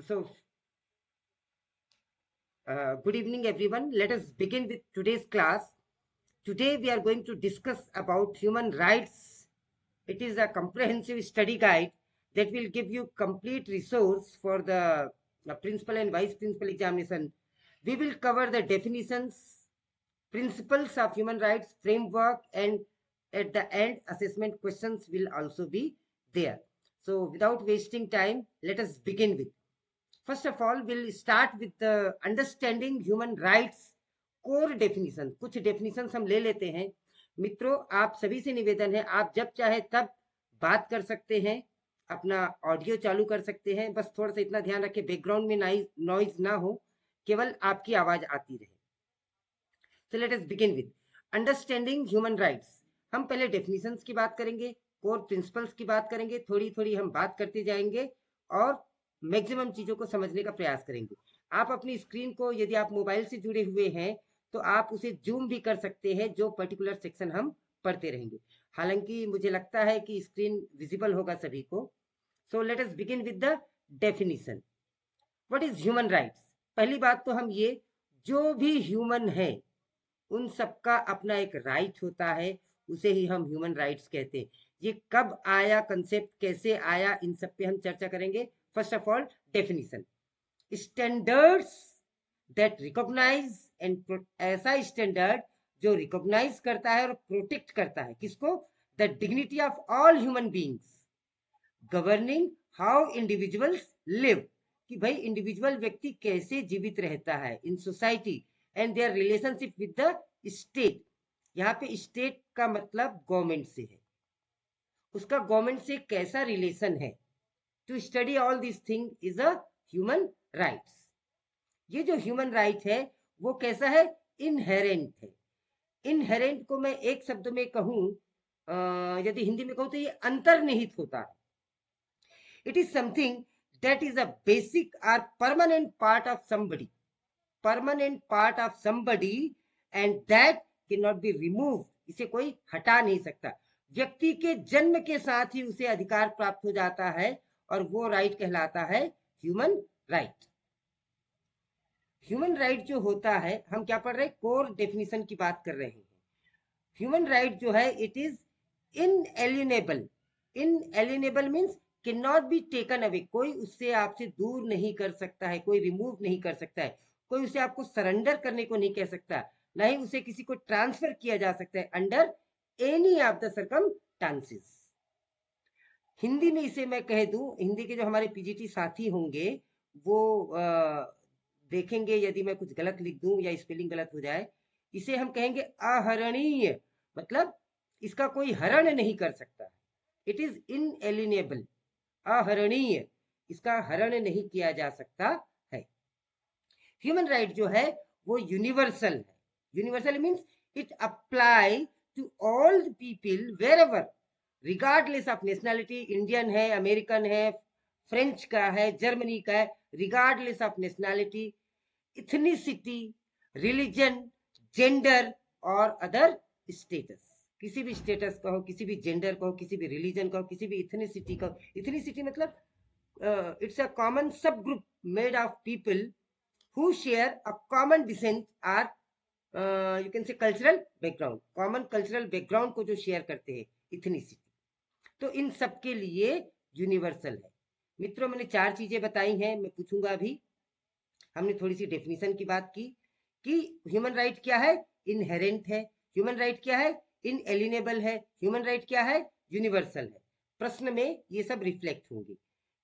So, good evening, everyone. Let us begin with today's class. Today, we are going to discuss about human rights. It is a comprehensive study guide that will give you complete resource for the principal and vice principal examination. We will cover the definitions, principles of human rights framework, and at the end, assessment questions will also be there. So, without wasting time, let us begin with. First of all, we'll start with the understanding human rights core definition. कुछ definition हम ले लेते हैं. मित्रों, आप सभी से निवेदन है, आप जब चाहे तब बात कर सकते हैं, अपना ऑडियो चालू कर सकते हैं. बस थोड़ा सा इतना ध्यान रखें, बैकग्राउंड में नॉइज ना हो, केवल आपकी आवाज आती रहे. So let us begin with understanding human rights. हम पहले डेफिनेशंस की बात करेंगे, कोर प्रिंसिपल्स की बात करेंगे, थोड़ी थोड़ी हम बात करते जाएंगे और मैक्सिमम चीजों को समझने का प्रयास करेंगे. आप अपनी स्क्रीन को, यदि आप मोबाइल से जुड़े हुए हैं तो आप उसे जूम भी कर सकते हैं, जो पर्टिकुलर सेक्शन हम पढ़ते रहेंगे. हालांकि मुझे लगता है कि स्क्रीन विजिबल होगा सभी को. So let us begin with the definition. What is human rights? पहली बात तो हम ये, जो भी ह्यूमन है उन सबका अपना एक राइट होता है, उसे ही हम ह्यूमन राइट्स कहते हैं. ये कब आया कंसेप्ट, कैसे आया, इन सब पे हम चर्चा करेंगे. First of all definition. Standards that recognise and, ऐसा स्टैंडर्ड जो रिकॉग्नाइज करता है और प्रोटेक्ट करता है किसको? The dignity of all human beings, governing how individuals live, कि भाई इंडिविजुअल व्यक्ति कैसे जीवित रहता है in society, and their relationship with the state. यहाँ पे स्टेट का मतलब गवर्नमेंट से है, उसका गवर्नमेंट से कैसा रिलेशन है. To study all this thing is a human rights. ये जो ह्यूमन राइट है वो कैसा है? इनहेरेंट है. इनहेरेंट को मैं एक शब्द में कहूं, यदि हिंदी में कहूं तो ये अंतर्निहित होता है. It is something that is a basic or permanent part of somebody, and that cannot be removed. इसे कोई हटा नहीं सकता. व्यक्ति के जन्म के साथ ही उसे अधिकार प्राप्त हो जाता है और वो राइट कहलाता है ह्यूमन राइट. ह्यूमन राइट जो होता है, हम क्या पढ़ रहे हैं? कोर डेफिनेशन की बात कर रहे हैं. ह्यूमन राइट जो है, it is inalienable. Inalienable means can not be taken away. कोई उससे आपसे दूर नहीं कर सकता है, कोई रिमूव नहीं कर सकता है, कोई उसे आपको सरेंडर करने को नहीं कह सकता, ना ही उसे किसी को ट्रांसफर किया जा सकता है under any of the circumstances. Hindi में इसे मैं कह दूं, हिंदी के जो हमारे पीजीटी साथी होंगे वो देखेंगे यदि मैं कुछ गलत लिख दूं या स्पेलिंग गलत हो जाए. इसे हम कहेंगे अहरणीय, मतलब इसका कोई हरण नहीं कर सकता. इट इज इनएलिएनेबल, अहरणीय, इसका हरण नहीं किया जा सकता है. ह्यूमन राइट जो है वो यूनिवर्सल है. Universal means it apply to all the people wherever, regardless of nationality. Indian है, अमेरिकन है, फ्रेंच का है, जर्मनी का है, regardless of nationality, ethnicity, religion, gender और अदर स्टेटस. किसी भी स्टेटस का हो, किसी भी जेंडर का हो, किसी भी रिलीजन का हो, किसी भी इथनिसिटी का हो. इथनिसिटी मतलब it's a common sub group made of people who share a common descent or you can say cultural background. common cultural background को जो शेयर करते हैं, इथनिसिटी. तो इन सब के लिए यूनिवर्सल है. मित्रों, मैंने 4 चीजें बताई हैं, मैं पूछूंगा अभी. हमने थोड़ी सी डेफिनेशन की बात की कि ह्यूमन राइट क्या है? इनहेरेंट है. ह्यूमन राइट क्या है? इनएलिएनेबल है. ह्यूमन राइट क्या है? यूनिवर्सल है. प्रश्न में ये सब रिफ्लेक्ट होंगे.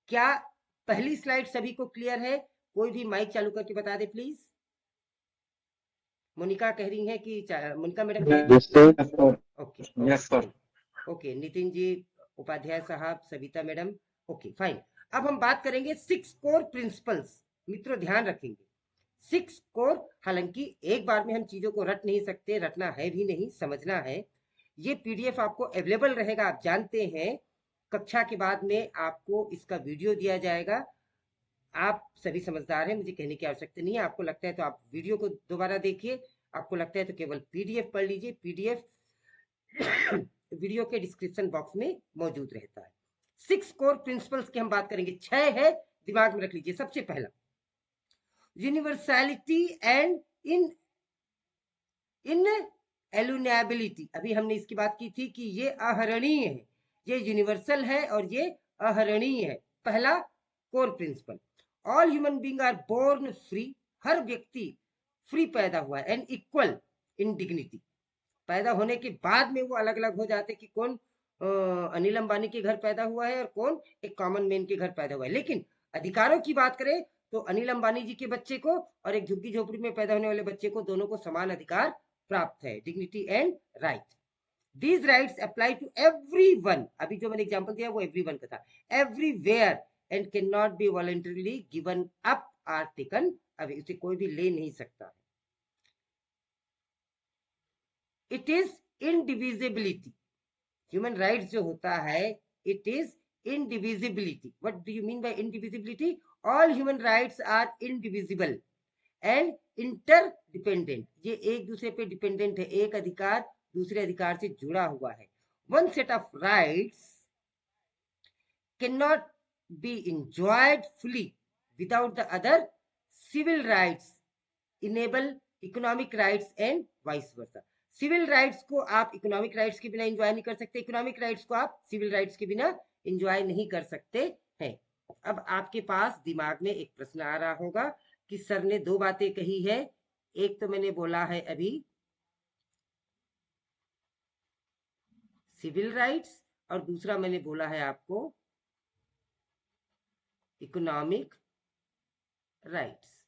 क्या पहली स्लाइड सभी को क्लियर है? कोई भी माइक चालू करके बता दे प्लीज. मोनिका कह रही है कि Monica madam. Okay, okay. Nitin ji, Upadhyay साहब, सविता मैडम, ओके फाइन. अब हम बात करेंगे 6 कोर प्रिंसिपल्स. मित्रों ध्यान रखेंगे 6 कोर. हालांकि एक बार में हम चीजों को रट नहीं सकते, रटना है भी नहीं, समझना है. ये पीडीएफ आपको अवेलेबल रहेगा, आप जानते हैं. कक्षा के बाद में आपको इसका वीडियो दिया जाएगा. आप सभी समझदार हैं, मुझे कहने की आवश्यकता नहीं है. आपको लगता है तो आप वीडियो को दोबारा देखिए, आपको लगता है तो केवल पीडीएफ पढ़ लीजिए. पीडीएफ वीडियो के डिस्क्रिप्शन बॉक्स में मौजूद रहता है. 6 कोर प्रिंसिपल्स की हम बात करेंगे. 6 है दिमाग में रख लीजिए। सबसे पहला यूनिवर्सैलिटी एंड इनएलियनेबिलिटी। अभी हमने इसकी बात की थी कि ये अहरणीय है, ये यूनिवर्सल है और ये अहरणीय है। पहला core principle, all human being are born free. हर व्यक्ति फ्री पैदा हुआ है एंड इक्वल इन डिग्निटी। पैदा होने के बाद में वो अलग अलग हो जाते कि कौन अनिल अंबानी के घर पैदा हुआ है और कौन एक कॉमन मैन के घर पैदा हुआ है। लेकिन अधिकारों की बात करें तो अनिल अंबानी जी के बच्चे को और एक झुग्गी झोपड़ी में पैदा होने वाले बच्चे को, दोनों को समान अधिकार प्राप्त है, dignity and right. These rights apply to everyone. अभी जो मैंने एग्जांपल दिया वो एवरीवन का था। Everywhere and can not be voluntarily given up or taken away. उसे कोई भी ले नहीं सकता। It is indivisibility. Human rights जो होता है it is indivisibility. What do you mean by indivisibility? All human rights are indivisible and interdependent. ये एक दूसरे पे डिपेंडेंट है, एक अधिकार दूसरे अधिकार से जुड़ा हुआ है। One set of rights can not B enjoyed fully without the other. Civil rights enable economic rights and vice versa. Civil rights को आप इकोनॉमिक राइट्स के बिना एंजॉय नहीं कर सकते, इकोनॉमिक राइट्स को आप सिविल राइट्स के बिना एंजॉय नहीं कर सकते हैं। अब आपके पास दिमाग में एक प्रश्न आ रहा होगा कि सर ने दो बातें कही है। एक तो मैंने बोला है अभी सिविल राइट्स और दूसरा मैंने बोला है आपको इकोनॉमिक राइट्स।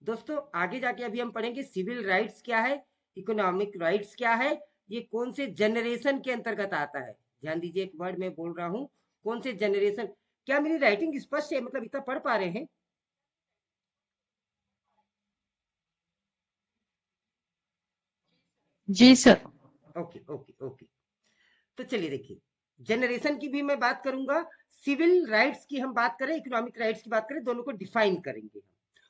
दोस्तों आगे जाके अभी हम पढ़ेंगे सिविल राइट्स क्या है, इकोनॉमिक राइट्स क्या है, ये कौन से जनरेशन के अंतर्गत आता है। ध्यान दीजिए, एक वर्ड मैं बोल रहा हूं, कौन से जनरेशन। क्या मेरी राइटिंग स्पष्ट है? मतलब इतना पढ़ पा रहे हैं? जी सर। Okay okay okay. तो चलिए देखिए, जनरेशन की भी मैं बात करूंगा, सिविल राइट्स की हम बात करें, इकोनॉमिक राइट्स की बात करें, दोनों को डिफाइन करेंगे हम।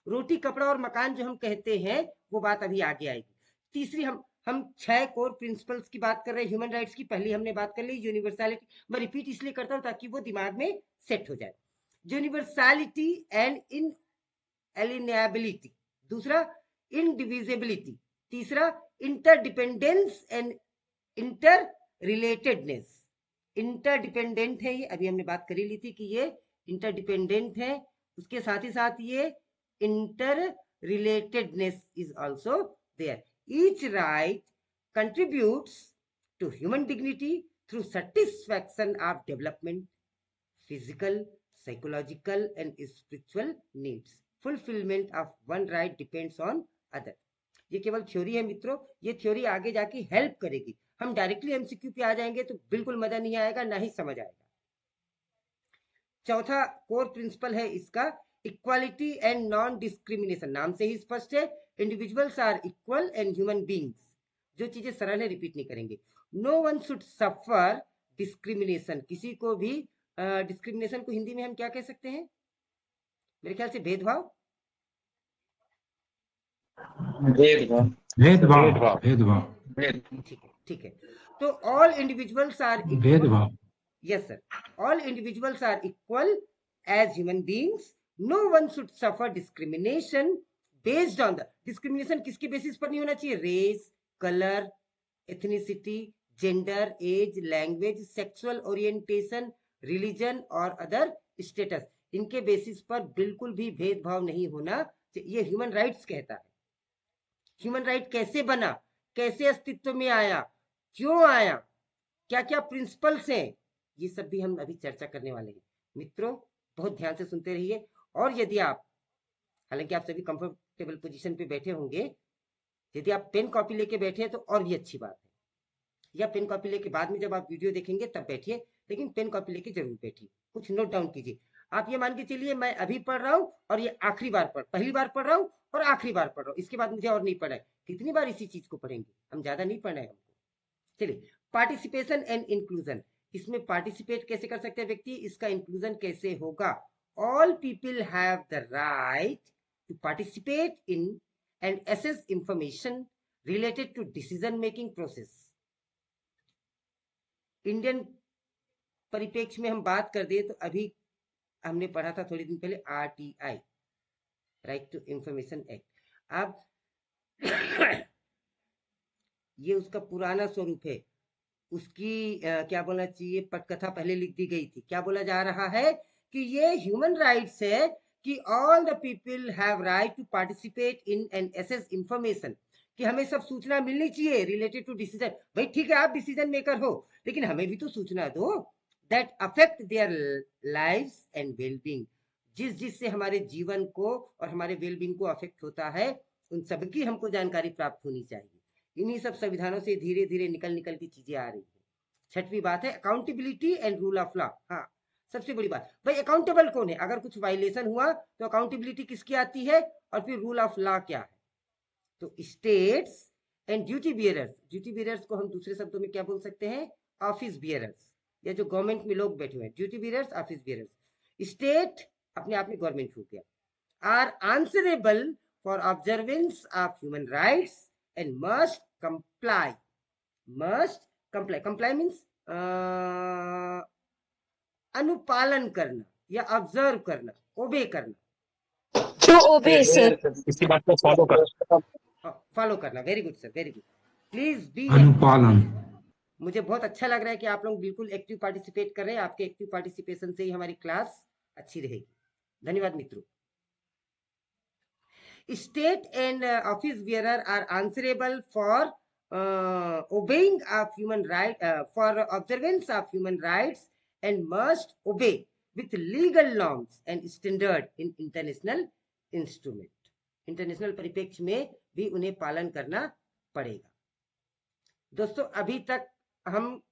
रोटी कपड़ा और मकान जो हम कहते हैं वो बात अभी आगे आएगी। तीसरी हम 6 कोर प्रिंसिपल्स की बात कर रहे हैं ह्यूमन राइट्स की। पहली हमने बात कर ली यूनिवर्सैलिटी। मैं रिपीट इसलिए करता हूं ताकि वो दिमाग में सेट हो जाए। यूनिवर्सैलिटी एंड इनएलियनेबिलिटी, दूसरा इनडिविजिबिलिटी, तीसरा interdependence and inter relatedness. Interdependent है ये, अभी हमने बात करी ली थी कि ये इंटरडिपेंडेंट है। उसके साथ ही साथ ये interrelatedness is also there. Each right contributes to human dignity through satisfaction of development, physical, psychological and spiritual needs. Fulfillment of one right depends on other. ये केवल थ्योरी है मित्रों, ये थ्योरी आगे जाके हेल्प करेगी। हम डायरेक्टली एमसीक्यू पे आ जाएंगे तो बिल्कुल मजा नहीं आएगा, ना ही समझ आएगा। चौथा कोर प्रिंसिपल है इसका इक्वालिटी एंड नॉन डिस्क्रिमिनेशन। नाम से ही स्पष्ट है, individuals are equal and human beings. जो चीजें सरल है रिपीट नहीं करेंगे। No one should suffer discrimination. किसी को भी डिस्क्रिमिनेशन को हिंदी में हम क्या कह सकते हैं? मेरे ख्याल से भेदभाव। भेदभाव। भेदभाव भेदभाव ठीक है ठीक है। तो ऑल इंडिविजुअल्स आर इक्वल। भेदभाव। Yes, sir. All individuals are equal as human beings. No one should suffer discrimination based on the discrimination किसके बेसिस पर नहीं होना चाहिए? Race, colour, ethnicity, gender, age, language, sexual orientation, religion और other status. इनके basis पर बिल्कुल भी भेदभाव नहीं होना चाहिए। ये ह्यूमन राइट्स कहता है। ह्यूमन राइट कैसे बना, कैसे अस्तित्व में आया, क्यों आया, क्या क्या प्रिंसिपल्स हैं, ये सब भी हम अभी चर्चा करने वाले हैं। मित्रों बहुत ध्यान से सुनते रहिए। और यदि आप, हालांकि आप सभी कंफर्टेबल पोजीशन पे बैठे होंगे, यदि आप पेन कॉपी लेके बैठे हैं तो और भी अच्छी बात है। या पेन कॉपी लेके बाद में जब आप वीडियो देखेंगे तब बैठिए, लेकिन पेन कॉपी लेके जरूर बैठिए, कुछ नोट डाउन कीजिए। आप ये मान के चलिए मैं अभी पढ़ रहा हूँ और ये आखिरी बार पहली बार पढ़ रहा हूँ और आखिरी बार पढ़ रहा हूँ, इसके बाद मुझे और नहीं पढ़ा है। कितनी बार इसी चीज को पढ़ेंगे? हम ज्यादा नहीं पढ़ना है हमको। चलिए, पार्टिसिपेशन एंड इंक्लूजन। इसमें पार्टिसिपेट कैसे कर सकते हैं व्यक्ति, इसका इंक्लूजन कैसे होगा? All people have the right to participate in and access information related to decision making process. Indian परिप्रेक्ष्य में हम बात कर दे तो अभी हमने पढ़ा था थोड़ी दिन पहले RTI, right to information act. अब ये उसका पुराना स्वरूप है, उसकी क्या बोलना चाहिए, पटकथा पहले लिख दी गई थी। क्या बोला जा रहा है कि ये ह्यूमन राइट्स है कि all the people have right to participate in and access information, कि हमें सब सूचना मिलनी चाहिए रिलेटेड टू डिसीजन। भाई ठीक है, आप डिसीजन मेकर हो, लेकिन हमें भी तो सूचना दो that affect their lives and wellbeing, जिससे हमारे जीवन को और हमारे वेलबींग को अफेक्ट होता है, उन सबकी हमको जानकारी प्राप्त होनी चाहिए। इन्हीं सब संविधानों से धीरे धीरे निकल की चीजें आ रही है। छठवीं बात है accountability and rule of law. हाँ, सबसे बड़ी बात भाई, अकाउंटेबल कौन है? अगर कुछ वायलेशन हुआ तो अकाउंटेबिलिटी किसकी आती है, और फिर रूल ऑफ लॉ क्या है? तो स्टेट्स एंड ड्यूटी बियरर्स को हम दूसरे शब्दों में क्या बोल सकते हैं? ऑफिस बियरर्स, या जो गवर्नमेंट में लोग बैठे हुए हैं, duty bearers, office bearers. State अपने आप में गवर्नमेंट हो गया, are answerable for observance of human rights and must comply means अनुपालन करना या ऑब्जर्व करना, ओबे करना, टू ओबे सर, किसी बात को फॉलो करना। Very good sir, very good. Please be अनुपालन। मुझे बहुत अच्छा लग रहा है कि आप लोग बिल्कुल एक्टिव पार्टिसिपेट कर रहे हैं। आपके एक्टिव पार्टिसिपेशन से ही हमारी क्लास अच्छी रहेगी। धन्यवाद मित्रों। State and office bearer are answerable for obeying of human right, for observance of human rights, and must obey with legal norms and standard in international instrument. International परिप्रेक्ष्य में भी उन्हें पालन करना पड़ेगा। दोस्तों, अभी तक हम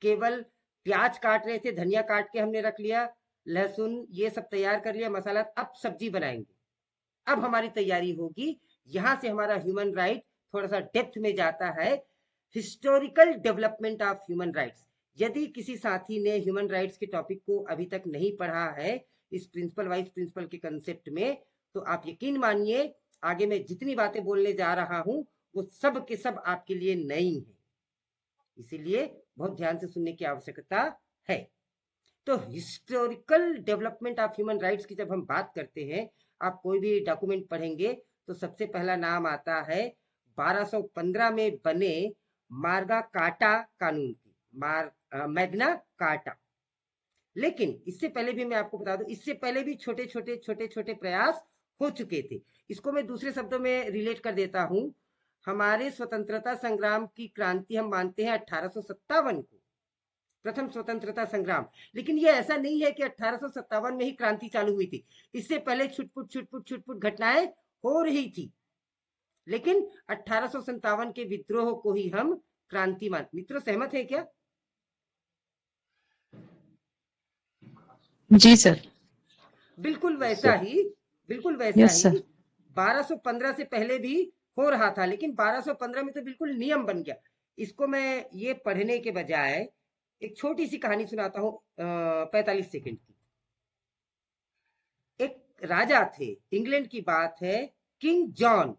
केवल प्याज काट रहे थे, धनिया काट के हमने रख लिया, लहसुन ये सब तैयार कर लिया, मसाला। अब सब्जी बनाएंगे। अब हमारी तैयारी होगी, यहां से हमारा ह्यूमन राइट थोड़ा सा डेप्थ में जाता है। Historical development of human rights. यदि किसी साथी ने ह्यूमन राइट्स के टॉपिक को अभी तक नहीं पढ़ा है इस प्रिंसिपल वाइज प्रिंसिपल के कंसेप्ट में, तो आप यकीन मानिए आगे मैं जितनी बातें बोलने जा रहा हूं वो सब के सब आपके लिए नई है, इसीलिए बहुत ध्यान से सुनने की आवश्यकता है। तो historical development of human rights की जब हम बात करते हैं, आप कोई भी डॉक्यूमेंट पढ़ेंगे तो सबसे पहला नाम आता है 1215 में बने मार्गा कार्टा कानून की, मैग्ना कार्टा। लेकिन इससे पहले भी मैं आपको बता दूं, इससे पहले भी छोटे छोटे प्रयास हो चुके थे। इसको मैं दूसरे शब्दों में रिलेट कर देता हूं। हमारे स्वतंत्रता संग्राम की क्रांति हम मानते हैं 1857 को, प्रथम स्वतंत्रता संग्राम। लेकिन ये ऐसा नहीं है कि 1857 में ही क्रांति चालू हुई थी। इससे पहले छुटपुट घटनाएं हो रही थी, लेकिन 1857 के विद्रोह को ही हम क्रांति मानते। मित्रों, सहमत है क्या? जी सर। बिल्कुल वैसा ही 1215 से पहले भी हो रहा था, लेकिन 1215 में तो बिल्कुल नियम बन गया। इसको मैं ये पढ़ने के बजाय एक छोटी सी कहानी सुनाता हूं 45 सेकंड की। एक राजा थे, इंग्लैंड की बात है, किंग जॉन।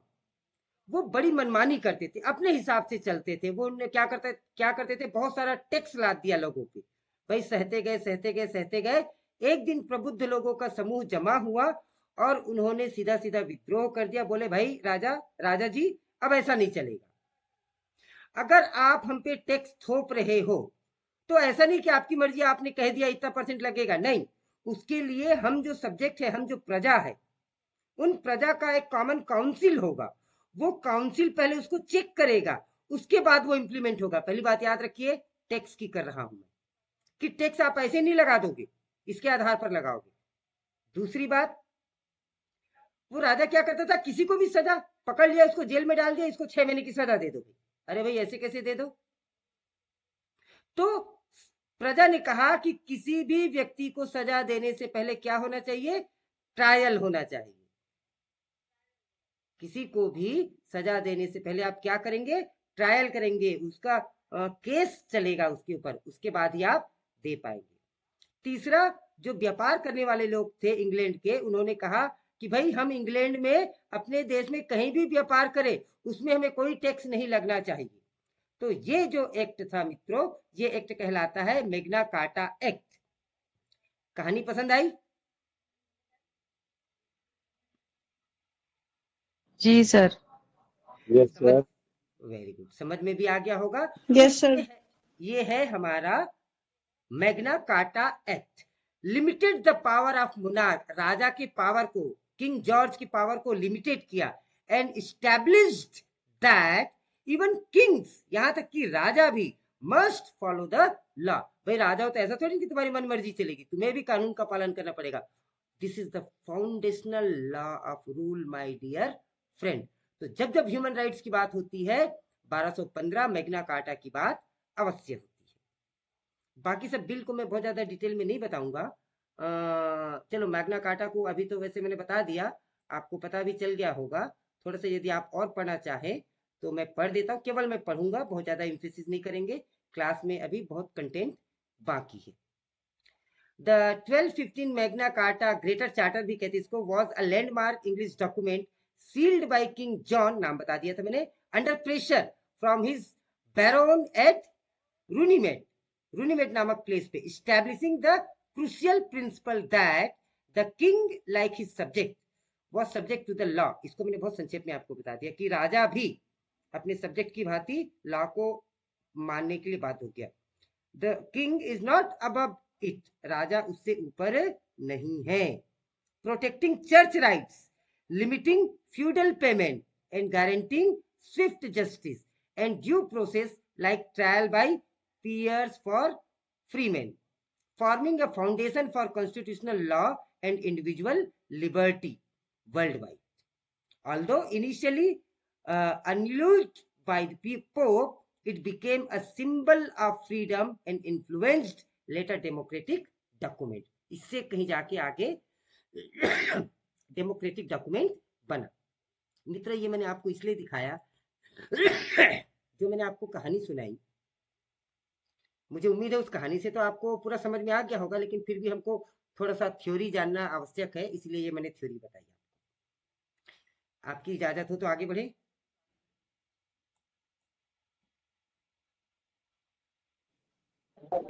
वो बड़ी मनमानी करते थे, अपने हिसाब से चलते थे। वो क्या करते थे, बहुत सारा टैक्स लाद दिया लोगों पे। भाई सहते गए। एक दिन प्रबुद्ध लोगों का समूह जमा हुआ और उन्होंने सीधा विद्रोह कर दिया। बोले भाई राजा जी, अब ऐसा नहीं चलेगा। अगर आप हम पे टैक्स थोप रहे हो तो ऐसा नहीं कि आपकी मर्जी, आपने कह दिया इतना % लगेगा, नहीं। उसके लिए हम जो सब्जेक्ट है, हम जो प्रजा है, उन प्रजा का एक कॉमन काउंसिल होगा। वो काउंसिल पहले उसको चेक करेगा, उसके बाद वो इंप्लीमेंट होगा। पहली बात याद रखिए, टैक्स की कर रहा हूं मैं, कि टैक्स आप ऐसे नहीं लगा दोगे, इसके आधार पर लगाओगे। दूसरी बात, वो राजा क्या करता था, किसी को भी सजा, पकड़ लिया इसको जेल में डाल दिया, इसको 6 महीने की सजा दे दोगे। अरे भाई ऐसे कैसे दे दो? तो प्रजा ने कहा कि किसी भी व्यक्ति को सजा देने से पहले क्या होना चाहिए? ट्रायल होना चाहिए। किसी को भी सजा देने से पहले आप क्या करेंगे? ट्रायल करेंगे, उसका केस चलेगा उसके ऊपर, उसके बाद ही आप दे पाएंगे। तीसरा, जो व्यापार करने वाले लोग थे इंग्लैंड के, उन्होंने कहा कि भाई हम इंग्लैंड में, अपने देश में कहीं भी व्यापार करें, उसमें हमें कोई टैक्स नहीं लगना चाहिए। तो ये जो एक्ट था मित्रों, ये एक्ट कहलाता है मैग्ना कार्टा एक्ट। कहानी पसंद आई? जी sir. Yes, sir. Very good, समझ में भी आ गया होगा। Yes sir. ये है हमारा Magna Carta act. Limited the power of monarch, राजा की पावर को, किंग जॉर्ज की पावर को लिमिटेड किया। And established that even kings, यहां तक कि राजा भी, मस्ट फॉलो द लॉ। भाई राजा हो तो ऐसा थोड़ी कि तुम्हारी मन मर्जी चलेगी, तुम्हें भी कानून का पालन करना पड़ेगा। This is the foundational law of rule my dear friend. तो जब जब ह्यूमन राइट्स की बात होती है, 1215 मैग्ना कार्टा की बात अवश्य होती है। बाकी सब बिल को मैं बहुत ज्यादा डिटेल में नहीं बताऊंगा। चलो मैग्ना कार्टा को अभी तो वैसे मैंने बता दिया, आपको पता भी चल गया होगा। थोड़ा सा यदि आप और पढ़ना चाहें तो मैं पढ़ देता हूँ, केवल मैं पढ़ूंगा, बहुत ज्यादा इम्फेसिस नहीं करेंगे, क्लास में अभी बहुत कंटेंट बाकी है। The 1215 Magna Carta, greater charter भी कहते हैं इसको, was a landmark English document sealed by king John, नाम बता दिया था मैंने, under pressure from his baron at Runnymede नामक प्लेस पे, establishing the crucial principle that the king like his subject was subject to the law. इसको मैंने बहुत संक्षेप में आपको बता दिया कि राजा भी अपने सब्जेक्ट की भांति लॉ को मानने के लिए बाध्य हो गया। The king is not above it, राजा उससे ऊपर नहीं है। Protecting church rights, limiting feudal payment and guaranteeing swift justice and due process like trial by peers for freemen, forming a foundation for constitutional law and individual liberty worldwide. Although initially annulled by the Pope, it became a symbol of freedom and influenced later democratic document. इससे कहीं जाके आगे democratic document बना। मित्र, ये मैंने आपको इसलिए दिखाया जो मैंने आपको कहानी सुनाई, मुझे उम्मीद है उस कहानी से तो आपको पूरा समझ में आ गया होगा, लेकिन फिर भी हमको थोड़ा सा थ्योरी जानना आवश्यक है, इसलिए ये मैंने थ्योरी बताई। आपकी इजाजत हो तो आगे बढ़े।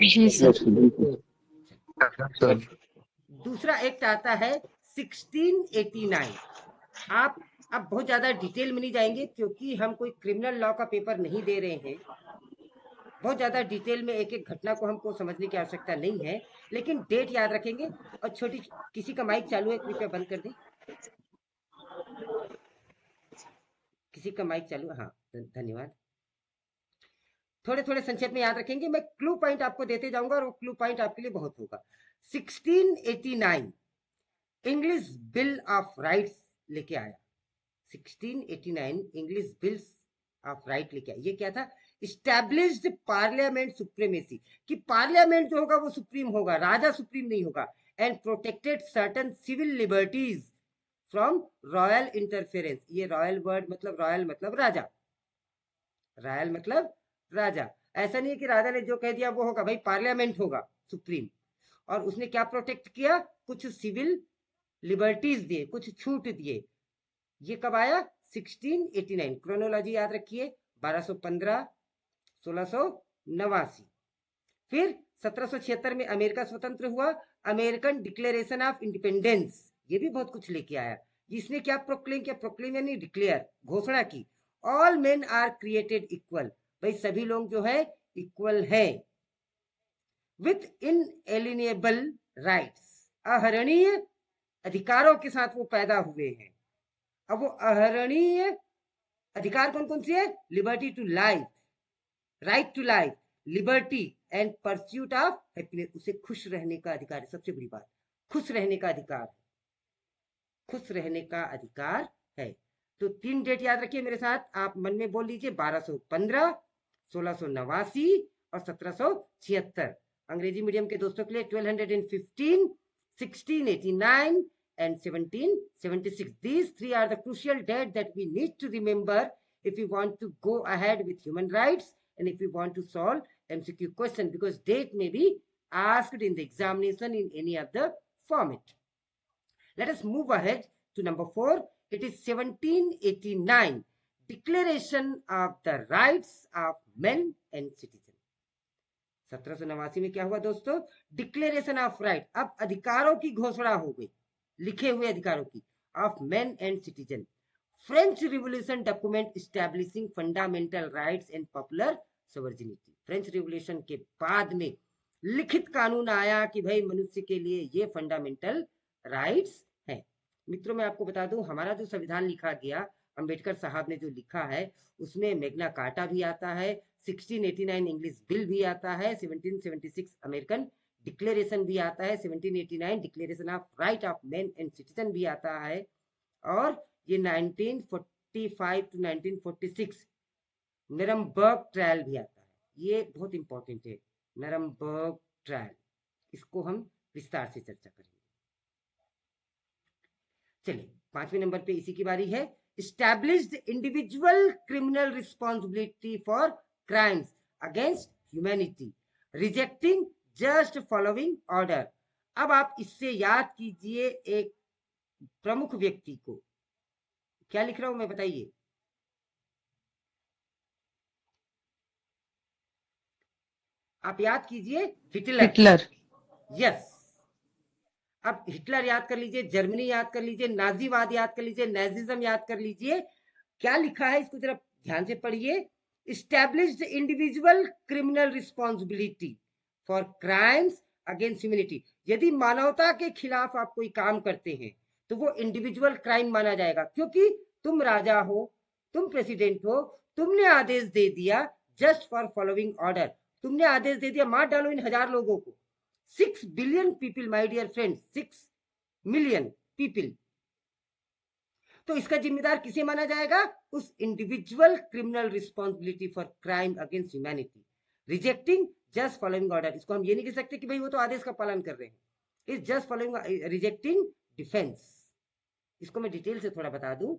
जी सर। दूसरा एक्ट आता है 1689। आप अब बहुत ज्यादा डिटेल में नहीं जाएंगे क्योंकि हम कोई क्रिमिनल लॉ का पेपर नहीं दे रहे हैं, बहुत ज्यादा डिटेल में एक एक घटना को हमको समझने की आवश्यकता नहीं है, लेकिन डेट याद रखेंगे। और छोटी, किसी का माइक चालू है, कृपया बंद कर दें। किसी का माइक चालू, हाँ धन्यवाद। थोड़े थोड़े संक्षेप में याद रखेंगे, मैं क्लू पॉइंट आपको देते जाऊंगा और वो क्लू पॉइंट आपके लिए बहुत होगा। 1689 इंग्लिश बिल ऑफ राइट्स लेके आया। 1689 इंग्लिश बिल्स ऑफ राइट लेके आया। ये क्या था? इस्टेब्लिश्ड पार्लियामेंट सुप्रीमेसी, कि पार्लियामेंट जो होगा वो सुप्रीम होगा, राजा सुप्रीम नहीं होगा। And protected certain civil liberties from royal interference. ये रॉयल वर्ड मतलब, रॉयल मतलब राजा, रॉयल मतलब राजा। ऐसा नहीं है कि राजा ने जो कह दिया वो होगा, भाई पार्लियामेंट होगा सुप्रीम। और उसने क्या प्रोटेक्ट किया? कुछ सिविल लिबर्टीज दिए, कुछ छूट दिए। ये कब आया? 1689। क्रोनोलॉजी याद रखिए, 1215, 1689। फिर 1776 में अमेरिका स्वतंत्र हुआ, अमेरिकन डिक्लेरेशन ऑफ इंडिपेंडेंस, ये भी बहुत कुछ लेके आया। जिसने क्या प्रोक्लेम किया? प्रोक्लेम यानी डिक्लेयर, घोषणा की। All men are created equal, भाई सभी लोग जो है इक्वल है। विथ इनएलिनेबल राइट्स, अहरणीय अधिकारों के साथ वो पैदा हुए हैं। अब वो अहरणीय अधिकार कौन कौन से है? Liberty to life, right to life, liberty and pursuit of happiness, उसे खुश रहने का अधिकार है। सबसे बड़ी बात, खुश रहने का अधिकार, खुश रहने का अधिकार है। तो 3 डेट याद रखिए मेरे साथ, आप मन में बोल लीजिए, 1215, 1689 और 1776। अंग्रेजी मीडियम के दोस्तों के लिए 1215, 1689 and 1776. These 3 are the crucial dates that we need to remember if we want to go ahead with human rights and if we want to solve MCQ question, because date may be asked in the examination in any other format. Let us move ahead to number 4. It is 1789, Declaration of the Rights of Men and Citizens. 1789 में क्या हुआ दोस्तों? Declaration of right, अब अधिकारों की घोषणा हो गई, लिखे हुए अधिकारों की, of men and citizen, French revolution document establishing fundamental rights and popular sovereignty. French revolution के बाद में लिखित कानून आया कि भाई मनुष्य के लिए ये फंडामेंटल राइट्स हैं। मित्रों मैं आपको बता दूं, हमारा जो संविधान लिखा गया, अंबेडकर साहब ने जो लिखा है, उसमें मैग्ना कार्टा भी आता है, 1689 इंग्लिश बिल भी आता है, 1776 अमेरिकन डिक्लेरेशन भी आता है, 1789 declaration of right of man and citizen भी आता है, और ये 1945 टू 1946 नरमबर्ग ट्रायल भी आता है। ये बहुत इंपॉर्टेंट है, नरमबर्ग ट्रायल, इसको हम विस्तार से चर्चा करेंगे। चलिए 5वें नंबर पे इसी की बारी है। Established individual criminal responsibility for crimes against humanity, rejecting just following order। अब आप इससे याद कीजिए एक प्रमुख व्यक्ति को, क्या लिख रहा हूं मैं बताइए? आप याद कीजिए हिटलर। यस, अब हिटलर याद कर लीजिए, जर्मनी याद कर लीजिए, नाजीवाद याद कर लीजिए, नाजिज्म याद कर लीजिए। क्या लिखा है इसको जरा ध्यान से पढ़िए। Established individual criminal responsibility for crimes against humanity। यदि मानवता के खिलाफ आप कोई काम करते हैं तो वो इंडिविजुअल क्राइम माना जाएगा, क्योंकि तुम राजा हो, तुम प्रेसिडेंट हो, तुमने आदेश दे दिया जस्ट फॉर फॉलोइंग ऑर्डर, तुमने आदेश दे दिया मार डालो इन 1000 लोगों को। 6 billion people my dear friends, 6 million people. तो इसका जिम्मेदार किसे माना जाएगा? उस individual criminal responsibility for crime against humanity, rejecting just following order. इसको हम ये नहीं कह सकते कि भाई वो तो आदेश का पालन कर रहे हैं, is just following, rejecting defence. इसको मैं डिटेल से थोड़ा बता दूं,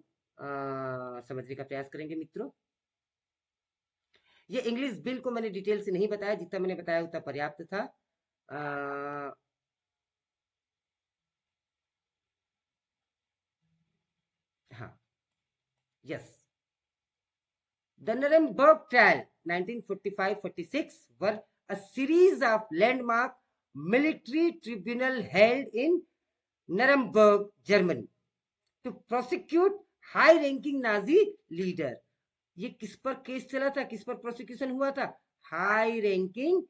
समझने का प्रयास करेंगे मित्रों। ये इंग्लिश बिल को मैंने डिटेल से नहीं बताया, जितना मैंने बताया उतना पर्याप्त था। हाँ, yes, The Nuremberg trial 1945-46 were a series of landmark military tribunal held in Nuremberg, Germany to prosecute high-ranking Nazi leader। ये किस पर केस चला था, किस पर प्रोसिक्यूशन हुआ था? हाई रैंकिंग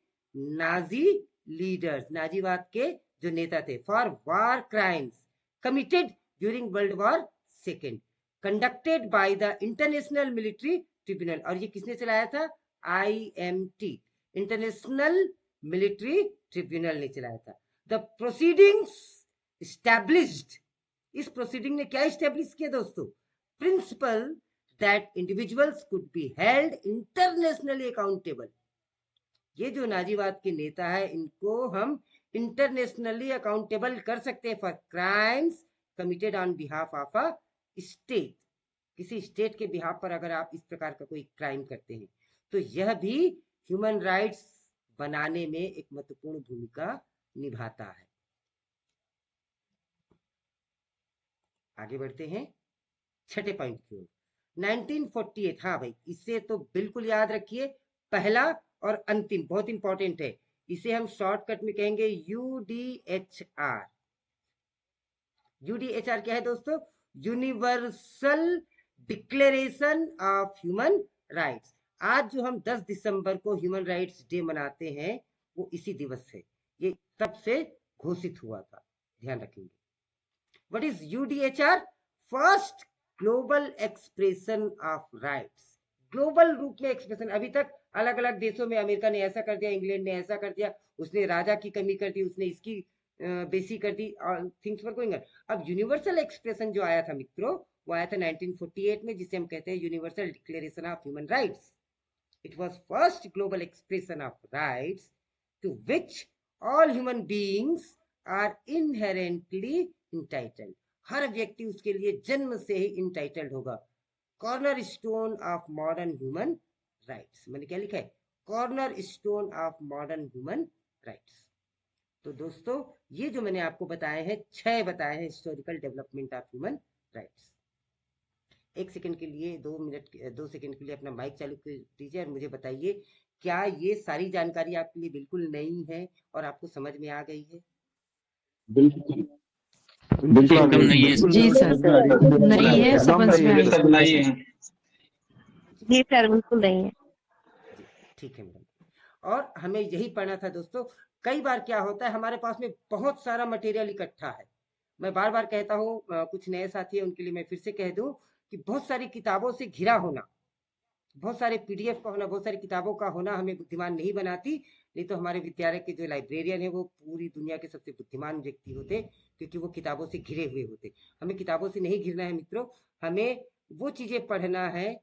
नाजी लीडर्स, नाजीवाद के जो नेता थे, for war crimes committed during world war second, conducted by the international military tribunal. और ये किसने चलाया था? IMT, इंटरनेशनल मिलिट्री ट्रिब्यूनल ने चलाया था। द प्रोसीडिंग्स एस्टैब्लिश्ड, इस प्रोसीडिंग ने क्या एस्टैब्लिश किया दोस्तों? Principle that individuals could be held internationally accountable। ये जो नाजीवाद के नेता है, इनको हम इंटरनेशनली अकाउंटेबल कर सकते हैं for crimes committed on behalf of a state. किसी स्टेट के बिहाफ पर अगर आप इस प्रकार का कोई क्राइम करते हैं तो यह भी ह्यूमन राइट्स बनाने में एक महत्वपूर्ण भूमिका निभाता है। आगे बढ़ते हैं 6ठे पॉइंट की ओर, 1948। हाँ भाई, इसे तो बिल्कुल याद रखिए, पहला और अंतिम बहुत इंपॉर्टेंट है, इसे हम शॉर्टकट में कहेंगे UDHR। UDHR क्या है दोस्तों? Universal declaration of human rights. आज जो हम 10 दिसंबर को ह्यूमन राइट्स डे मनाते हैं वो इसी दिवस है, ये तब से घोषित हुआ था, ध्यान रखेंगे। What is UDHR? First global expression of rights, global रूप में एक्सप्रेशन। अभी तक अलग अलग देशों में, अमेरिका ने ऐसा कर दिया, इंग्लैंड ने ऐसा कर दिया, उसने राजा की कमी कर दी, उसने इसकी बेसी कर दी, और थिंग्स वर गोइंग ऑन। अब यूनिवर्सल एक्सप्रेशन जो आया था मित्रों, वो आया था 1948 में, जिसे हम कहते हैं universal declaration of human rights. It was first global expression of rights to which all human beings are inherently entitled. हर व्यक्ति उसके लिए जन्म से ही इंटाइटल्ड होगा। Corner stone of modern human rights, मैंने क्या लिखा है? Corner stone of modern human rights. तो दोस्तों ये जो मैंने आपको बताए हैं, 6 बताए हैं historical development of human rights. एक सेकंड के लिए, 2 सेकंड के लिए अपना माइक चालू कर दीजिए और मुझे बताइए, क्या ये सारी जानकारी आपके लिए बिल्कुल नई है और आपको समझ में आ गई है? बिल्कुल। बिल्कुल एकदम नहीं है। जी सर, नहीं है, समझ में आई। जी सर, बिल्कुल नहीं है। जी ठीक है मैडम। और हमें यही पढ़ना था दोस्तों। कई बार क्या होता है, हमारे पास में बहुत सारा मटेरियल इकट्ठा है। मैं बार बार कहता हूँ, कुछ नए साथी हैं उनके लिए मैं फिर से कह दूं कि बहुत सारी किताबों से घिरा होना, बहुत सारे पीडीएफ का होना, बहुत सारी किताबों का होना हमें बुद्धिमान नहीं बनाती। नहीं तो हमारे विद्यालय के जो लाइब्रेरियन है वो पूरी दुनिया के सबसे बुद्धिमान व्यक्ति होते, क्योंकि वो किताबों से घिरे हुए होते। हमें किताबों से नहीं घिरना है मित्रों, हमें वो चीजें पढ़ना है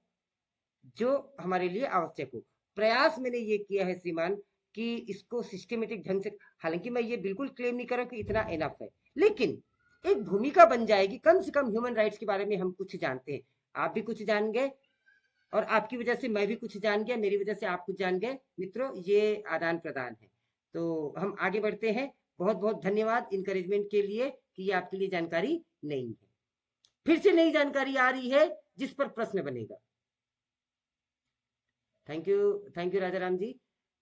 जो हमारे लिए आवश्यक हो। प्रयास मैंने ये किया है श्रीमान कि इसको सिस्टमेटिक ढंग से, हालांकि मैं ये बिल्कुल क्लेम नहीं कर रहा कि इतना इनफ है, लेकिन एक भूमिका बन जाएगी। कम से कम ह्यूमन राइट्स के बारे में हम कुछ जानते हैं, आप भी कुछ जान गए और आपकी वजह से मैं भी कुछ जान गया, मेरी वजह से आप कुछ जान गए। मित्रों, ये आदान प्रदान है। तो हम आगे बढ़ते हैं। बहुत बहुत धन्यवाद इंकरेजमेंट के लिए कि ये आपके लिए जानकारी नहीं है। फिर से नई जानकारी आ रही है जिस पर प्रश्न बनेगा। थैंक यू राजा राम जी।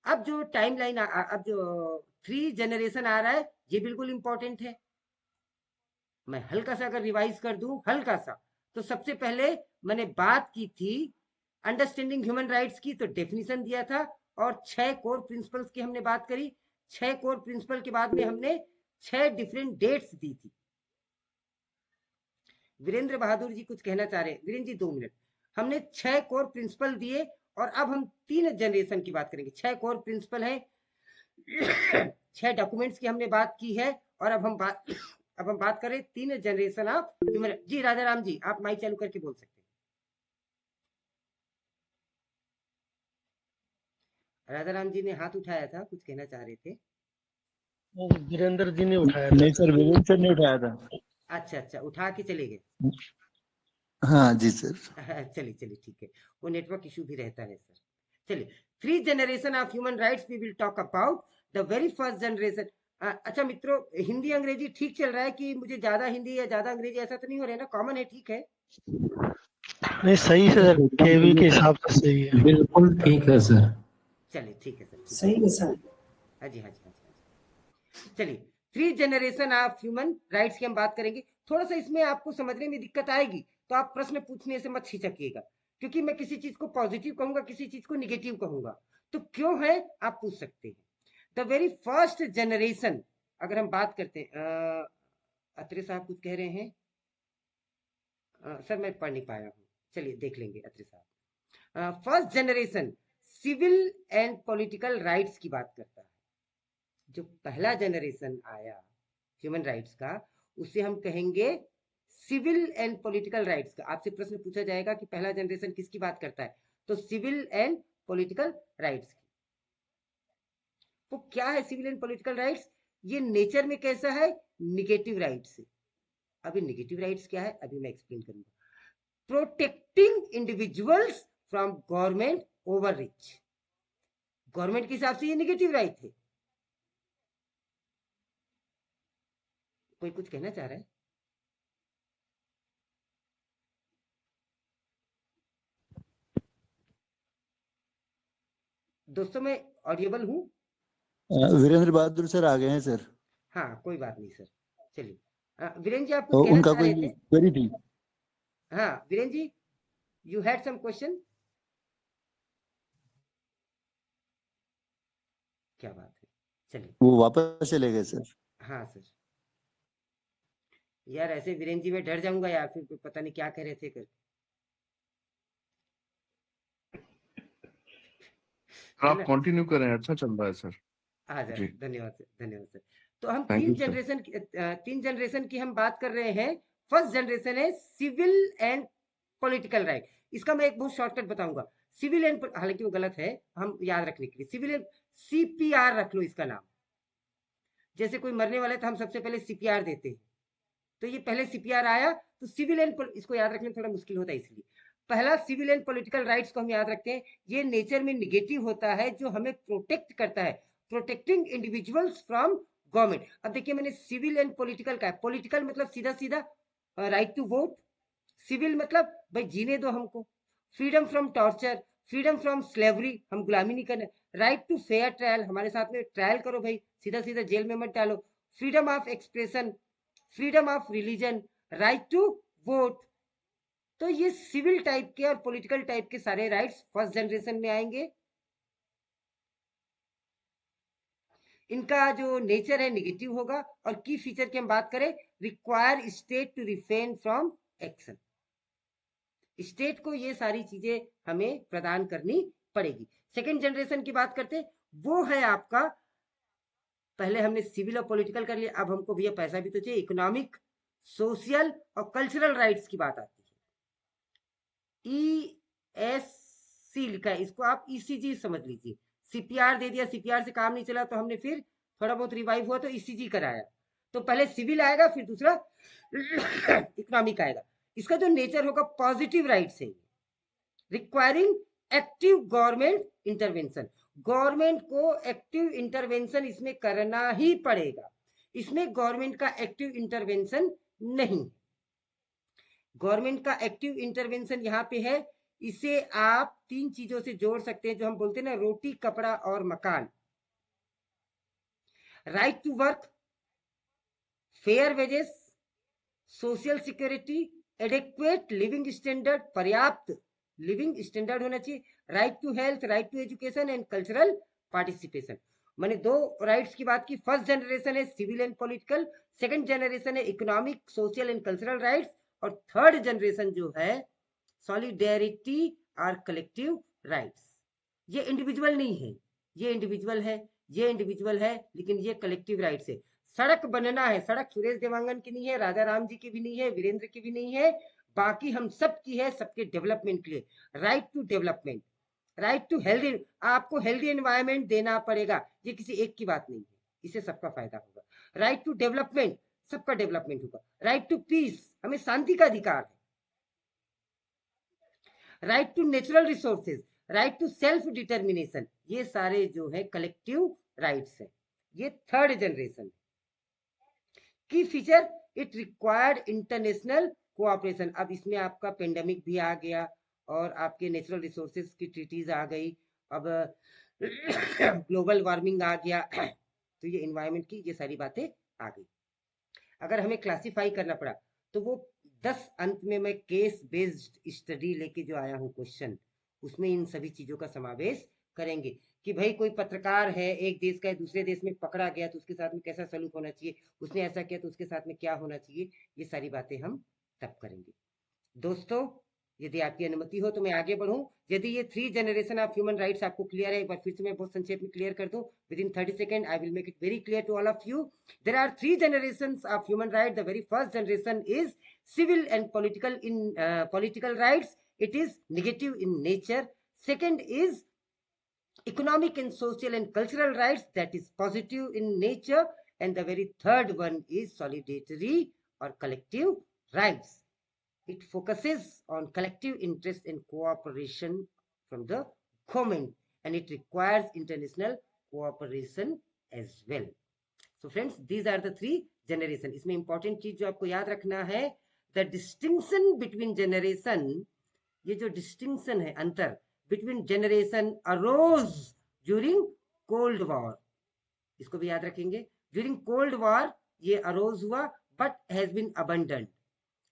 अब जो टाइमलाइन, अब जो 3 जनरेशन आ रहा है, ये बिल्कुल इंपॉर्टेंट है। मैं हल्का सा अगर रिवाइज कर दूं, हल्का सा, तो सबसे पहले मैंने बात की थी अंडरस्टैंडिंग ह्यूमन राइट्स की, तो डेफिनेशन दिया था और 6 कोर प्रिंसिपल्स की हमने बात करी। 6 कोर प्रिंसिपल के बाद में हमने 6 डिफरेंट डेट्स दी थी। वीरेंद्र बहादुर जी कुछ कहना चाह रहे हैं। वीरेंद्र जी 2 मिनट। हमने 6 कोर प्रिंसिपल दिए और अब हम 3 जनरेशन की बात करेंगे। 6 कोर प्रिंसिपल है, 6 डॉक्यूमेंट्स की हमने बात की है और अब हम बात करें 3 जनरेशन ऑफ ह्यूमन। जी राजा राम जी, आप माइक चालू करके बोल सकते हैं। राजा राम जी ने हाथ उठाया था, कुछ कहना चाह रहे थे। वीरेंद्र जी ने उठाया था। नहीं सर, वीरेंद्र सर ने उठाया था। अच्छा, उठा के चले गए। हाँ जी सर। चलिए ठीक है, वो नेटवर्क इशू भी रहता है सर। चलिए, 3 generation of human rights we will talk about. The very first generation. अच्छा मित्रों, हिंदी अंग्रेजी ठीक चल रहा है कि मुझे ज्यादा हिंदी या ज्यादा अंग्रेजी ऐसा तो नहीं हो रहा है ना? कॉमन है, ठीक है? नहीं, सही है सर, केवी के हिसाब से सही है। बिल्कुल ठीक है सर। चलिए ठीक है सर, सही है सर। हाँ जी। चलिए, 3 जनरेशन ऑफ ह्यूमन राइट्स की हम बात करेंगे। थोड़ा सा इसमें आपको समझने में दिक्कत आएगी, तो आप प्रश्न पूछने से मत हिचकिएगा, क्योंकि मैं किसी चीज को पॉजिटिव कहूंगा, किसी चीज को निगेटिव कहूंगा, तो क्यों है आप पूछ सकते हैं। द वेरी फर्स्ट जनरेशन, अगर हम बात करते हैं, अत्रे साहब कुछ कह रहे हैं। सर मैं पढ़ नहीं पाया हूँ, चलिए देख लेंगे अत्रे साहब। First generation civil and political rights की बात करता है। जो पहला जनरेशन आया ह्यूमन राइट्स का, उसे हम कहेंगे सिविल एंड पॉलिटिकल राइट्स का। आपसे प्रश्न पूछा जाएगा कि पहला जनरेशन किसकी बात करता है, तो सिविल एंड पॉलिटिकल राइट्स की। वो क्या है सिविल एंड पॉलिटिकल राइट्स? ये नेचर में कैसा है? निगेटिव राइट्स है। अभी निगेटिव राइट्स क्या है, अभी मैं एक्सप्लेन करूंगा। Protecting individuals from government over rich. Government के हिसाब से ये निगेटिव राइट है। कोई कुछ कहना चाह रहा है? दोस्तों मैं ऑडिएबल हूं? वीरेंद्र बहादुर सर आ गए हैं सर। हाँ कोई बात नहीं सर। चलिए वीरेंद्र जी, आप कुछ कहना उनका चाह रहे कोई थे? क्वेरी थी। हाँ Virendra ji, you had some question. क्या बात है, चलिए। वो वापस चले गए सर। हाँ सर। यार ऐसे वीरेंद्र जी मैं डर जाऊंगा यार, फिर पता नहीं क्या कह रहे थे कर। आप कंटिन्यू करें, अच्छा चल रहा है सर। धन्यवाद सर। तो हम Thank you, sir. 3 जनरेशन की हम बात कर रहे हैं। फर्स्ट जनरेशन है सिविल एंड पॉलिटिकल राइट। इसका मैं एक बहुत शॉर्टकट बताऊंगा। सिविल एंड, हालांकि वो गलत है, हम याद रखने के लिए सिविल एंड सीपीआर रख लो इसका नाम। जैसे कोई मरने वाला है तो हम सबसे पहले सीपीआर देते हैं, तो ये पहले सीपीआर आया, तो सिविल एंड, इसको याद रखने में थोड़ा मुश्किल होता है, इसलिए पहला सिविल एंड पॉलिटिकल राइट्स को हम याद रखते हैं। ये नेचर में निगेटिव होता है, जो हमें प्रोटेक्ट करता है, प्रोटेक्टिंग इंडिविजुअल्स फ्रॉम गवर्नमेंट। अब देखिए मैंने सिविल एंड पॉलिटिकल का, पॉलिटिकल मतलब सीधा सीधा राइट टू वोट, सिविल मतलब भाई जीने दो हमको, freedom from torture, freedom from slavery, हम गुलामी नहीं करना, राइट टू फेयर ट्रायल, हमारे साथ में ट्रायल करो भाई, सीधा सीधा जेल में मत डालो, freedom of expression, freedom of religion, right to vote. तो ये सिविल टाइप के और पॉलिटिकल टाइप के सारे राइट्स फर्स्ट जनरेशन में आएंगे। इनका जो नेचर है निगेटिव होगा। और की फीचर की हम बात करें, require state to refrain from action. State को ये सारी चीजें हमें प्रदान करनी पड़ेगी। सेकेंड जनरेशन की बात करते, वो है आपका, पहले हमने सिविल और पॉलिटिकल कर लिया, अब हमको भैया पैसा भी तो चाहिए, इकोनॉमिक, सोशल और कल्चरल राइट्स की बात आती है। ESC लिखा है, इसको आप ECG समझ लीजिए। CPR दे दिया, CPR से काम नहीं चला तो हमने फिर थोड़ा बहुत रिवाइव हुआ तो ECG कराया। तो पहले सिविल आएगा, फिर दूसरा इकोनॉमिक आएगा। इसका जो नेचर होगा पॉजिटिव राइट्स है, requiring active government intervention. Government को एक्टिव इंटरवेंशन इसमें करना ही पड़ेगा। इसमें गवर्नमेंट का एक्टिव इंटरवेंशन नहीं। गवर्नमेंट का एक्टिव इंटरवेंशन यहाँ पे है, इसे आप तीन चीजों से जोड़ सकते हैं जो हम बोलते हैं ना, रोटी, कपड़ा और मकान। Right to work, fair wages, social security, adequate living standard, पर्याप्त लिविंग स्टैंडर्ड होना चाहिए, right to health, right to education and cultural participation. मैंने दो राइट्स की बात की। फर्स्ट जनरेशन है civil and political, second generation है economic, social and cultural rights, और थर्ड जनरेशन जो है सॉलिडेरिटी और कलेक्टिव राइट्स। ये इंडिविजुअल नहीं है, ये इंडिविजुअल है, ये इंडिविजुअल है, लेकिन ये कलेक्टिव राइट्स है। सड़क बनना है, सड़क सुरेश देवांगन की नहीं है, राजा राम जी की भी नहीं है, वीरेंद्र की भी नहीं है, बाकी हम सब की है, सबके डेवलपमेंट के लिए। Right to development, right to healthy, आपको हेल्दी एनवायरनमेंट देना पड़ेगा, ये किसी एक की बात नहीं है, इससे सबका फायदा होगा। राइट टू डेवलपमेंट, सबका डेवलपमेंट होगा। राइट टू पीस, हमें शांति का अधिकार है। Right to natural resources, right to self determination, ये सारे जो है कलेक्टिव राइट्स है। ये थर्ड जनरेशन की feature, it required international cooperation. अब इसमें आपका पेंडेमिक भी आ गया और आपके नेचुरल रिसोर्सेज की ट्रीटीज आ गई, अब ग्लोबल वार्मिंग आ गया, तो ये एनवायरनमेंट की ये सारी बातें आ गई। अगर हमें क्लासिफाई करना पड़ा तो वो 10 अंत में मैं केस बेस्ड स्टडी लेके जो आया हूँ क्वेश्चन, उसमें इन सभी चीजों का समावेश करेंगे कि भाई कोई पत्रकार है, एक देश का दूसरे देश में पकड़ा गया तो उसके साथ में कैसा सलूक होना चाहिए, उसने ऐसा किया तो उसके साथ में क्या होना चाहिए, ये सारी बातें हम तब करेंगे। दोस्तों, यदि आपकी अनुमति हो तो मैं आगे बढ़ूं। यदि ये 3 जनरेशन ऑफ ह्यूमन राइट्स आपको क्लियर है, एक बार फिर से मैं बहुत संक्षेप में क्लियर कर दूं, within 30 second I will make it very clear to all of you. There are 3 generations of human rights. The very first generation is civil and political in political rights. It is negative in nature. Second is economic and social and cultural rights, that is positive in nature. And the very third one is solidarity or collective rights. It focuses on collective interest and cooperation from the government, and it requires international cooperation as well. So friends, these are the 3 generation. इसमें important चीज जो आपको याद रखना है, the distinction between generation, ये जो distinction है, अंतर between generation arose during Cold War, इसको भी याद रखेंगे। During Cold War ये arose हुआ but has been abandoned.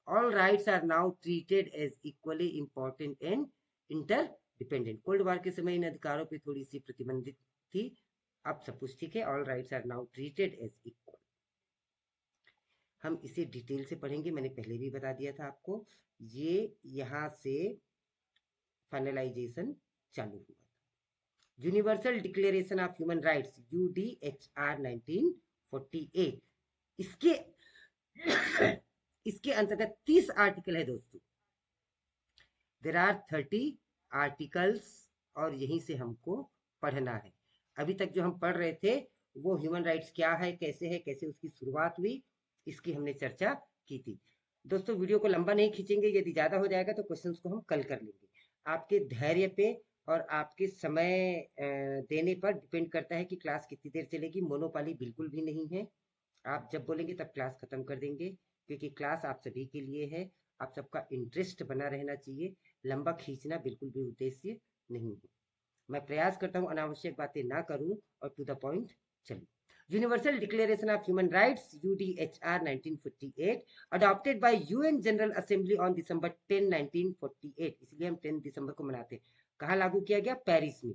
All rights are now treated as equally important and interdependent. Cold war के समय इन अधिकारों पे थोड़ी सी प्रतिबंधित थी, अब सब कुछ ठीक है। All rights are now treated as equal. हम इसे डिटेल से पढ़ेंगे, मैंने पहले भी बता दिया था आपको। ये यहाँ से फाइनलाइजेशन चालू हुआ था। Universal declaration of human rights, UDHR 1948, इसके अंतर्गत 30 आर्टिकल है दोस्तों। देयर आर 30 आर्टिकल्स और यहीं से हमको पढ़ना है। अभी तक जो हम पढ़ रहे थे वो ह्यूमन राइट्स क्या है, कैसे उसकी शुरुआत हुई, इसकी हमने चर्चा की थी। दोस्तों, वीडियो को लंबा नहीं खींचेंगे, यदि ज्यादा हो जाएगा तो क्वेश्चंस को हम कल कर लेंगे। आपके धैर्य पे और आपके समय देने पर डिपेंड करता है कि क्लास कितनी देर चलेगी। मोनोपाली बिल्कुल भी नहीं है, आप जब बोलेंगे तब क्लास खत्म कर देंगे, क्योंकि क्लास आप सभी के लिए है। आप सबका इंटरेस्ट बना रहना चाहिए, लंबा खींचना बिल्कुल भी उद्देश्य नहीं है। मैं प्रयास करता हूं अनावश्यक बातें ना करूं और टू द पॉइंट चलूं। Universal Declaration of Human Rights UDHR 1948 adopted by UN General Assembly on December 10 1948, इसलिए हम 10 दिसंबर को मनाते हैं। कहाँ लागू किया गया? पेरिस में।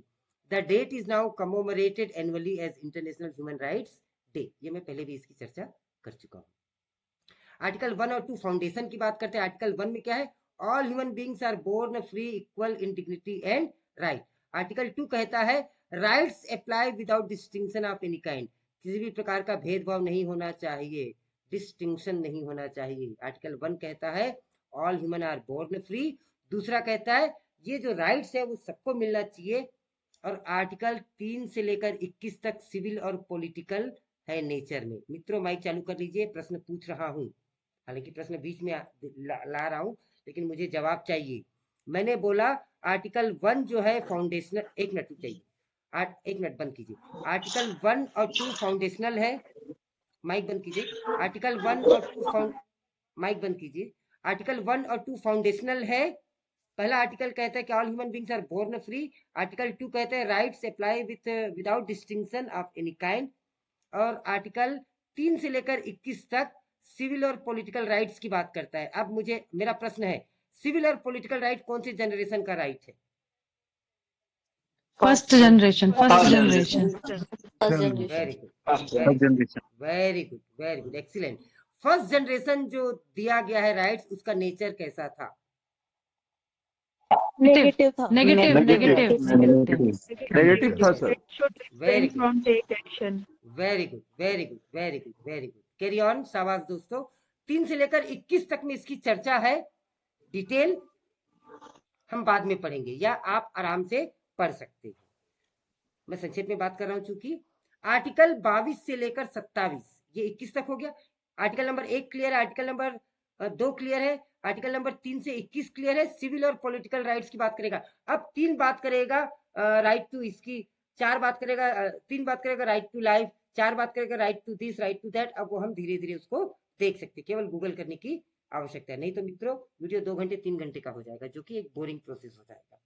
The date is now commemorated annually as International Human Rights Day। ये मैं पहले भी इसकी चर्चा कर चुका हूँ। आर्टिकल 1 और 2 फाउंडेशन की बात करते हैं। आर्टिकल 1 में क्या है? All human beings are born free equal in dignity and right. Article 2 कहता है rights apply without distinction of any kind, किसी भी प्रकार का भेदभाव नहीं होना चाहिए, डिस्टिंक्शन नहीं होना चाहिए। आर्टिकल 1 कहता है all human are born free. दूसरा कहता है ये जो राइट्स है वो सबको मिलना चाहिए। और आर्टिकल 3 से लेकर 21 तक सिविल और पॉलिटिकल है नेचर में। मित्रों माइक चालू कर लीजिए, प्रश्न पूछ रहा हूं। हालांकि प्रश्न बीच में ला रहा हूं, लेकिन मुझे जवाब चाहिए। मैंने बोला आर्टिकल 1 जो है फाउंडेशनल, एक मिनट चाहिए, एक मिनट बंद कीजिए। आर्टिकल 1 और 2 फाउंडेशनल है, माइक बंद कीजिए। आर्टिकल 1 और 2 माइक बंद कीजिए। आर्टिकल 1 और 2 फाउंडेशनल है। पहला आर्टिकल कहता है कि all human beings are born free. Article 2 कहता है rights apply without distinction of any kind. और आर्टिकल 3 से लेकर 21 तक सिविल और पॉलिटिकल राइट्स की बात करता है। अब मुझे मेरा प्रश्न है, सिविल और पॉलिटिकल राइट कौन सी जनरेशन का राइट है? First generation, first generation. Very good, very good, very good, excellent. First generation जो दिया गया है राइट्स, उसका नेचर कैसा था? नेगेटिव था। नेगेटिव, नेगेटिव, नेगेटिव था sir. Very good, very good, very good, very good, very good. Carry on, शाबाश दोस्तों। 3 से लेकर 21 तक में इसकी चर्चा है। डिटेल हम बाद में पढ़ेंगे या आप आराम से पढ़ सकते हैं। मैं संक्षेप में बात कर रहा हूं चूंकि आर्टिकल 22 से लेकर 27 ये 21 तक हो गया। आर्टिकल नंबर 1 क्लियर है, आर्टिकल नंबर 2 क्लियर है, आर्टिकल नंबर 3 से 21 क्लियर है। सिविल और पॉलिटिकल राइट्स की बात करेगा। अब 3 बात करेगा राइट टू इसकी, 4 बात करेगा, 3 बात करेगा राइट टू लाइफ, 4 बात करेगा right to this, right to that. अब वो हम धीरे धीरे उसको देख सकते हैं, केवल गूगल करने की आवश्यकता है। नहीं तो मित्रों वीडियो 2 घंटे 3 घंटे का हो जाएगा, जो कि एक बोरिंग प्रोसेस हो जाएगा।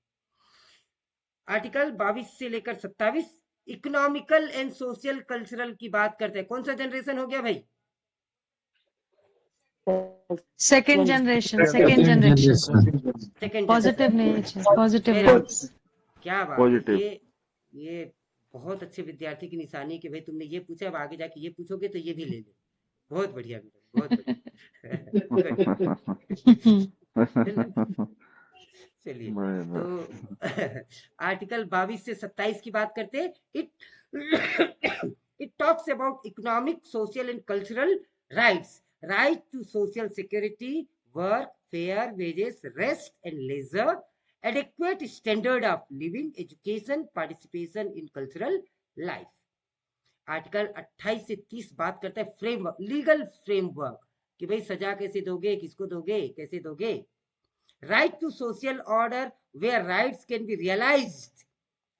आर्टिकल 22 से लेकर 27 इकोनॉमिकल एंड सोशल कल्चरल की बात करते हैं। कौन सा जनरेशन हो गया भाई? Second generation, second generation. Second positive nature, positive Very rights. क्या बात Positive. ये बहुत अच्छे विद्यार्थी की निशानी कि भाई तुमने ये पूछा, अब आगे जाके ये पूछोगे तो ये भी ले लो। बहुत बढ़िया बेटा, बहुत बढ़िया। चलिए तो आर्टिकल 22 से 27 की बात करते हैं। It talks about economic, social and cultural rights, right to social security, work, fair wages, rest and leisure, adequate standard of living, education, participation in cultural life। Article 28 से 30 बात करता है फ्रेमवर्क, लीगल फ्रेमवर्क, कि भाई सजा कैसे दोगे, किसको दोगे, कैसे दोगे। Right to social order where rights can be realised,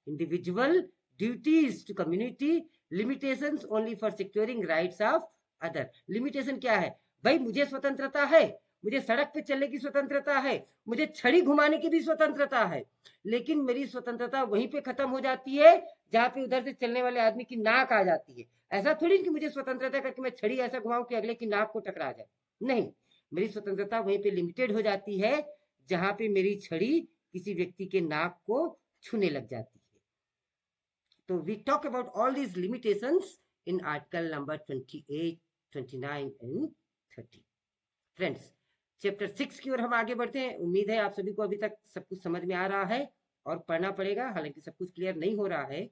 individual duties to community, limitations only for securing rights of other. Limitation क्या है भाई? मुझे स्वतंत्रता है, मुझे सड़क पे चलने की स्वतंत्रता है, मुझे छड़ी घुमाने की भी स्वतंत्रता है, लेकिन मेरी स्वतंत्रता वहीं पे खत्म हो जाती है जहां पे उधर से चलने वाले आदमी की नाक आ जाती है। ऐसा थोड़ी कि मुझे स्वतंत्रता करके मैं छड़ी ऐसा घुमाऊं कि अगले की नाक को टकरा जाए, नहीं। मेरी स्वतंत्रता वहीं पे लिमिटेड हो जाती है जहां पे मेरी छड़ी किसी व्यक्ति के नाक को छूने लग जाती है। तो we talk about all these limitations in article number 28, 29 and 30। Friends, chapter 6 की ओर हम आगे बढ़ते हैं। उम्मीद है आप सभी को अभी तक सब कुछ समझ में आ रहा है और पढ़ना पड़ेगा, हालांकि सब कुछ क्लियर नहीं हो रहा है।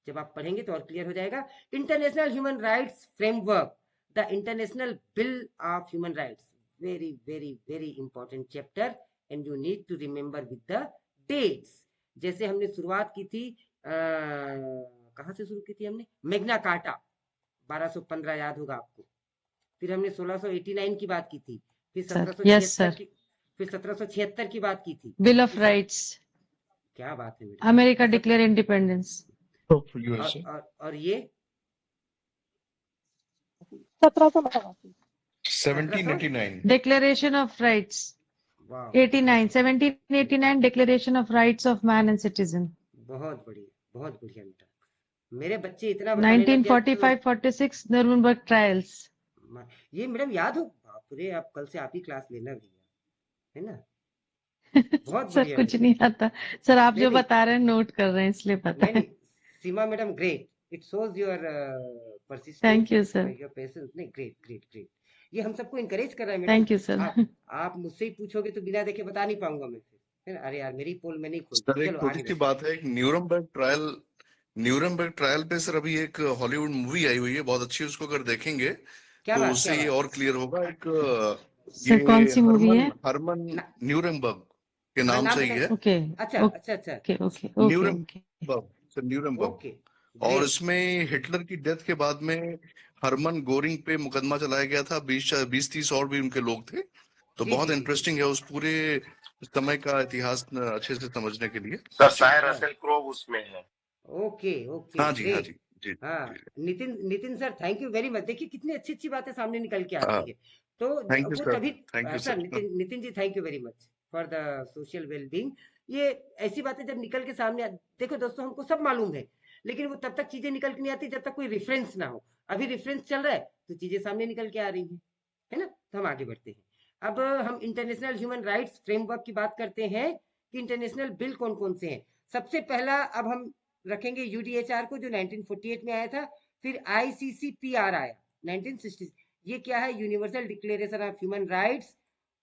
जब आप पढ़ेंगे तो और क्लियर हो जाएगा। International human rights framework, the international bill of human rights, very very very important chapter and you need to remember with the dates. जैसे हमने शुरुआत की थी, कहां से शुरू की थी हमने? मैग्ना कार्टा 1215 याद होगा आपको। फिर हमने 1689 की बात की थी, फिर 1776 की बात की थी, बिल ऑफ राइट्स। क्या बात है, अमेरिका डिक्लेयर इंडिपेंडेंस। और ये 1789 declaration of rights. 1789 declaration of rights of man and citizen. बहुत बढ़िया, बहुत बढ़िया बेटा। मेरे बच्चे इतना बताने लग गया तो 1945-46 Nuremberg trials. ये मैडम याद हो, बाप रे, आप कल से आप ही क्लास लेना भैया, है ना? बहुत सर बढ़िया कुछ मैडम। नहीं आता। सर आप नहीं जो नहीं बता रहे हैं नोट कर रहे हैं इसलिए पता नहीं है। नहीं, Seema madam great, it shows your persistence thank you sir. And your patience. नहीं, ग्रेट ग्रेट ग्रेट, ये हम सबको इनकरेज कर रहा है मैडम। Thank you sir. आप मुझसे ही पूछोगे तो बिना देखे बता नहीं पाऊंगा मैं फिर, है ना? अरे यार, मेरी पोल मैं नहीं खोलती। सर एक चलो छोटी आगे सी बढ़ते बात है, एक न्यूरमबर्ग ट्रायल पे सर अभी एक हॉलीवुड मूवी आई हुई है, बहुत अच्छी, उसको अगर देखेंगे क्या तो बात, क्या उससे ये बात। और क्लियर होगा। एक सर कौन ये सी मूवी है? हरमन ना, न्यूरमबर्ग के नाम नाम से ही बताइए। है। ओके अच्छा अच्छा अच्छा, okay okay okay okay. Nuremberg, sir Nuremberg. Okay और ग्रेट। इसमें हिटलर की डेथ के बाद में हरमन गोरिंग पे मुकदमा चलाया गया था, 20-30 और भी उनके लोग थे। तो जी बहुत जी जी जी। इंटरेस्टिंग है उस पूरे समय का इतिहास अच्छे से समझने के लिए। सर जी सायर रसेल क्रो उसमें है। ओके ओके हाँ जी, हाँ ग्रेट। जी, जी हाँ, जी। Nitin Nitin sir, thank you very much. देखिए कितनी अच्छी अच्छी बातें सामने निकल के आती है। तो थैंक यू वो सर, तभी thank you sir, sir. Nitin Nitin ji, thank you very much for the social wellbeing. ये ऐसी बातें जब निकल के सामने देखो दोस्तों, हमको सब मालूम है, लेकिन वो तब तक चीजें निकल के नहीं आती जब तक कोई रेफरेंस ना हो। अभी रेफरेंस चल रहा है तो चीजें सामने निकल के आ रही हैं, है ना? तो हम आगे बढ़ते हैं। अब हम इंटरनेशनल ह्यूमन राइट्स फ्रेमवर्क की बात करते हैं कि इंटरनेशनल बिल कौन कौन से हैं। सबसे पहला अब हम रखेंगे यूडीएचआर को, जो 1948 में आया था। फिर आईसीसीपीआर आया 1960। ये क्या है? Universal declaration of human rights,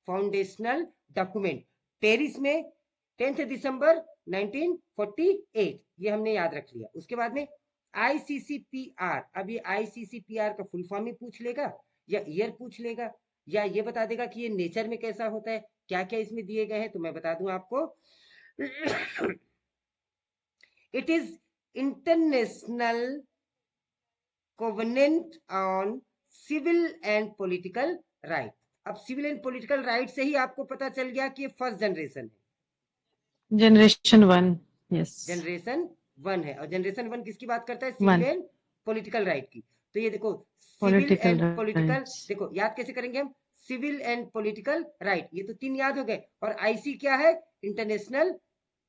foundational document, Paris में 10 दिसंबर 1948। ये हमने याद रख लिया। उसके बाद में आईसीसीपीआर। अब ये आईसीसीपीआर का फुल फॉर्म ही पूछ लेगा, या ईयर पूछ लेगा, या ये बता देगा कि ये नेचर में कैसा होता है, क्या क्या इसमें दिए गए हैं। तो मैं बता दूं आपको, it is international covenant on civil and political right। अब सिविल एंड पॉलिटिकल राइट से ही आपको पता चल गया कि ये फर्स्ट जनरेशन है, जनरेशन 1। यस, जनरेशन 1 है। और जनरेशन 1 किसकी बात करता है? सिविल 1 एंड पॉलिटिकल राइट की। तो ये देखो, civil political and political, rights. देखो याद कैसे करेंगे हम? सिविल एंड पॉलिटिकल राइट, ये तो 3 याद हो गए। और आईसी क्या है? International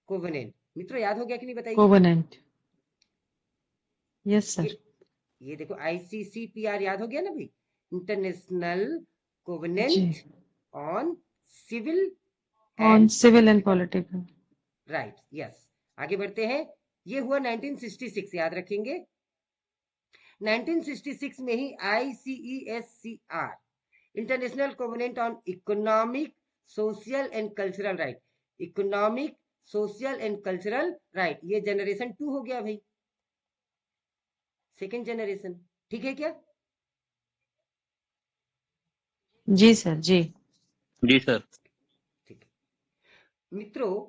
covenant. मित्रों याद हो गया कि नहीं, बताइए। कोवेनेंट। Yes sir. ये देखो, आईसीसीपीआर याद हो गया ना भाई? इंटरनेशनल जी, covenant on civil on and civil and political political. Right. Yes, आगे बढ़ते हैं। ये हुआ 1966, याद रखेंगे। 1966 में ही ICESCR, international covenant on economic, social and cultural right. Economic, social and cultural right, ये जनरेशन 2 हो गया भाई, सेकेंड जनरेशन। ठीक है क्या? जी सर, जी जी सर। ठीक है मित्रों,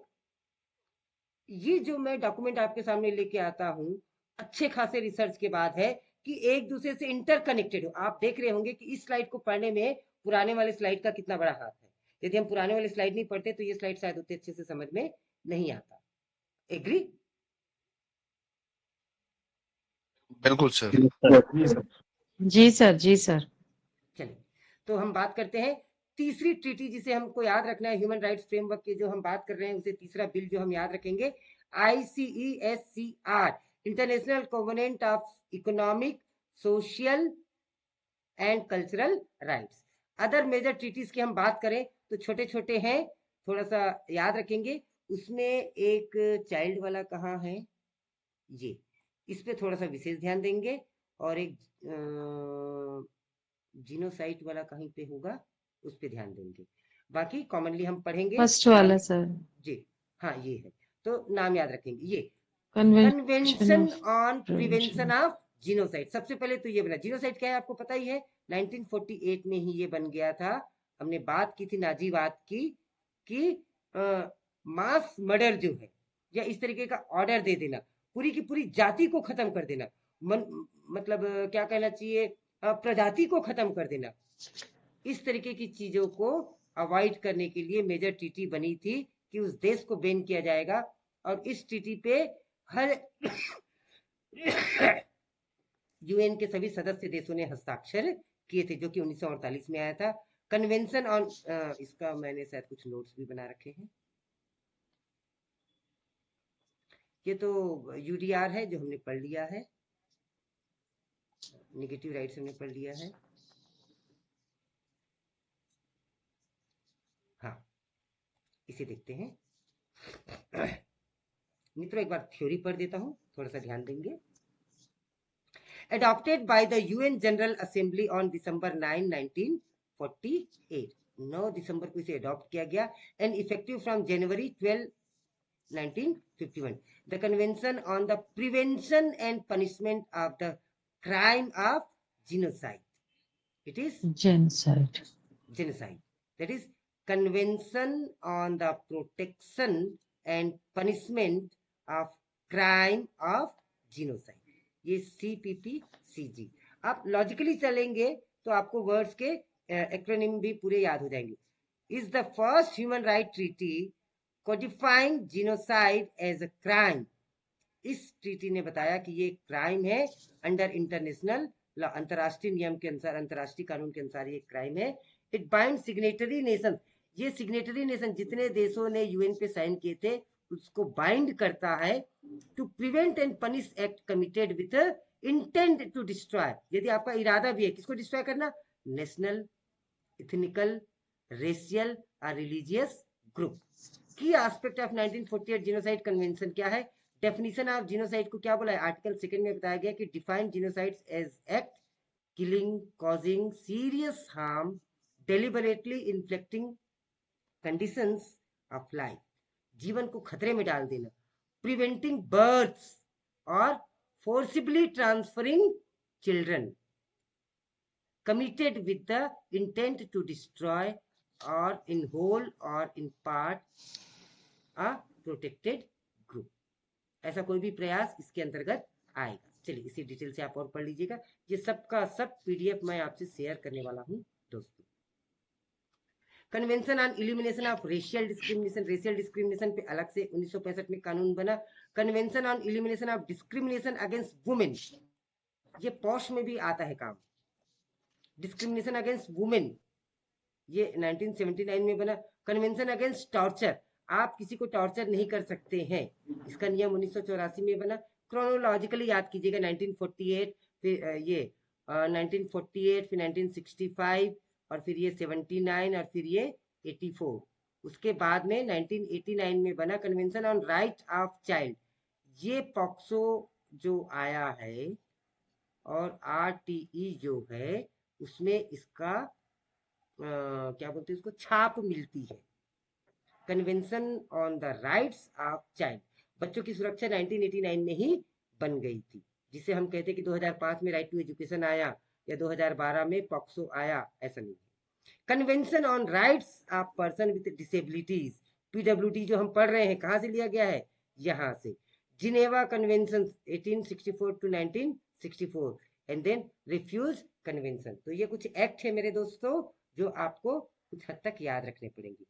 ये जो मैं डॉक्यूमेंट आपके सामने लेके आता हूं, अच्छे खासे रिसर्च के बाद है कि एक दूसरे से इंटरकनेक्टेड हो। आप देख रहे होंगे कि इस स्लाइड को पढ़ने में पुराने वाले स्लाइड का कितना बड़ा हाथ है। यदि हम पुराने वाले स्लाइड नहीं पढ़ते तो ये स्लाइड शायद उतने अच्छे से समझ में नहीं आता। एग्री? बिल्कुल सर। जी सर, जी सर। चलिए, तो हम बात करते हैं तीसरी ट्रीटी, जिसे हमको याद रखना है। ह्यूमन राइट्स फ्रेमवर्क के जो हम बात कर रहे हैं, उसे तीसरा बिल जो हम याद रखेंगे, ICESCR, international covenant of economic, social and cultural rights. Other major treaties की हम बात करें तो छोटे छोटे हैं, थोड़ा सा याद रखेंगे। उसमें एक चाइल्ड वाला कहाँ है, ये, इस पे थोड़ा सा विशेष ध्यान देंगे। और एक जीनोसाइट वाला कहीं पे होगा, उस पे ध्यान देंगे। बाकी कॉमनली हम पढ़ेंगे। फर्स्ट वाला नाम, सर, जी हाँ ये है, तो नाम याद रखेंगे। ये convention convention of on prevention prevention. Of genocide. सबसे पहले तो ये बना, जीनोसाइड क्या है आपको पता ही है, 1948 में ही ये बन गया था। हमने बात की थी नाजीवाद की, कि मास मर्डर जो है, या इस तरीके का ऑर्डर दे देना, पूरी की पूरी जाति को खत्म कर देना, मतलब क्या कहना चाहिए, प्रजाति को खत्म कर देना, इस तरीके की चीजों को अवॉइड करने के लिए मेजर ट्रीटी बनी थी कि उस देश को बैन किया जाएगा। और इस ट्रीटी पे हर यूएन के सभी सदस्य देशों ने हस्ताक्षर किए थे, जो कि 1948 में आया था। कन्वेंशन ऑन, इसका मैंने शायद कुछ नोट्स भी बना रखे हैं। ये तो यूडीआर है जो हमने पढ़ लिया है। नेगेटिव राइट्स हमने पढ़ लिया है। हाँ, इसे देखते हैं। मित्रों एक बार थ्योरी पढ़ देता हूं, थोड़ा सा ध्यान देंगे। Adopted by the UN General Assembly on December 9, 1948. 9 दिसंबर को इसे अडॉप्ट किया गया and effective from January 12, 1951. The Convention on the Prevention and Punishment of the Crime of Genocide. It is Genocide. genocide. That is Convention on the Protection and Punishment of Crime of Genocide. ये CPPCG. आप logically चलेंगे तो आपको words के acronym भी पूरे याद हो जाएंगे. Is the first human right treaty codifying genocide as a crime. इस ट्रीटी ने बताया कि ये क्राइम है अंडर इंटरनेशनल लॉ, अंतर्राष्ट्रीय नियम के अनुसार, अंतर्राष्ट्रीय कानून के अनुसार ये क्राइम है. It bind signatory nation. ये सिग्नेटरी नेशन जितने देशों ने यूएन पे साइन किए थे उसको बाइंड करता है to prevent and punish act committed with intent to destroy. यदि आपका इरादा भी है किसको डिस्ट्रॉय करना, नेशनल, इथनिकल, रेशियल और रिलीजियस ग्रुप. की एस्पेक्ट ऑफ 1948 जीनोसाइड कन्वेंशन क्या है? डेफिनेशन ऑफ जीनोसाइड को क्या बोला है? आर्टिकल 2 में बताया गया कि define genocides as act killing causing serious harm deliberately inflicting conditions of life. जीवन को खतरे में डाल देना, प्रिवेंटिंग बर्थ्स और forcibly transferring children committed with the intent to destroy or in whole or in part a protected group. ऐसा कोई भी प्रयास इसके अंतर्गत आएगा. चलिए इसी डिटेल से आप और पढ़ लीजिएगा. ये सबका सब पीडीएफ मैं आपसे शेयर करने वाला हूं दोस्तों. Convention on elimination of racial discrimination. Racial discrimination पे अलग से 1965 में कानून बना. Convention on elimination of discrimination against women, ये पॉश में भी आता है काम. डिस्क्रिमिनेशन अगेंस्ट वुमेन ये 1979 में बना. कन्वेंशन अगेंस्ट टॉर्चर, आप किसी को टॉर्चर नहीं कर सकते हैं, इसका नियम 1984 में बना. क्रोनोलॉजिकली याद कीजिएगा, 1948, फिर ये 1948, फिर 1965 और फिर ये 79 और फिर ये 84. उसके बाद में 1989 में बना convention on right of child. ये पॉक्सो जो आया है और आरटीई जो है उसमें इसका क्या बोलते हैं उसको, छाप मिलती है. Convention on the rights of child, बच्चों की सुरक्षा 1989 में ही बन गई थी, जिसे हम कहते हैं कि 2005 में राइट टू एजुकेशन आया या 2012 में पॉक्सो आया, ऐसा नहीं. Convention on rights of person with disabilities, PWD जो हम पढ़ रहे हैं, कहाँ से लिया गया है? यहाँ से. Geneva convention 1864 to 1964 and then refugee convention. तो ये कुछ एक्ट है मेरे दोस्तों जो आपको कुछ हद तक याद रखने पड़ेंगे.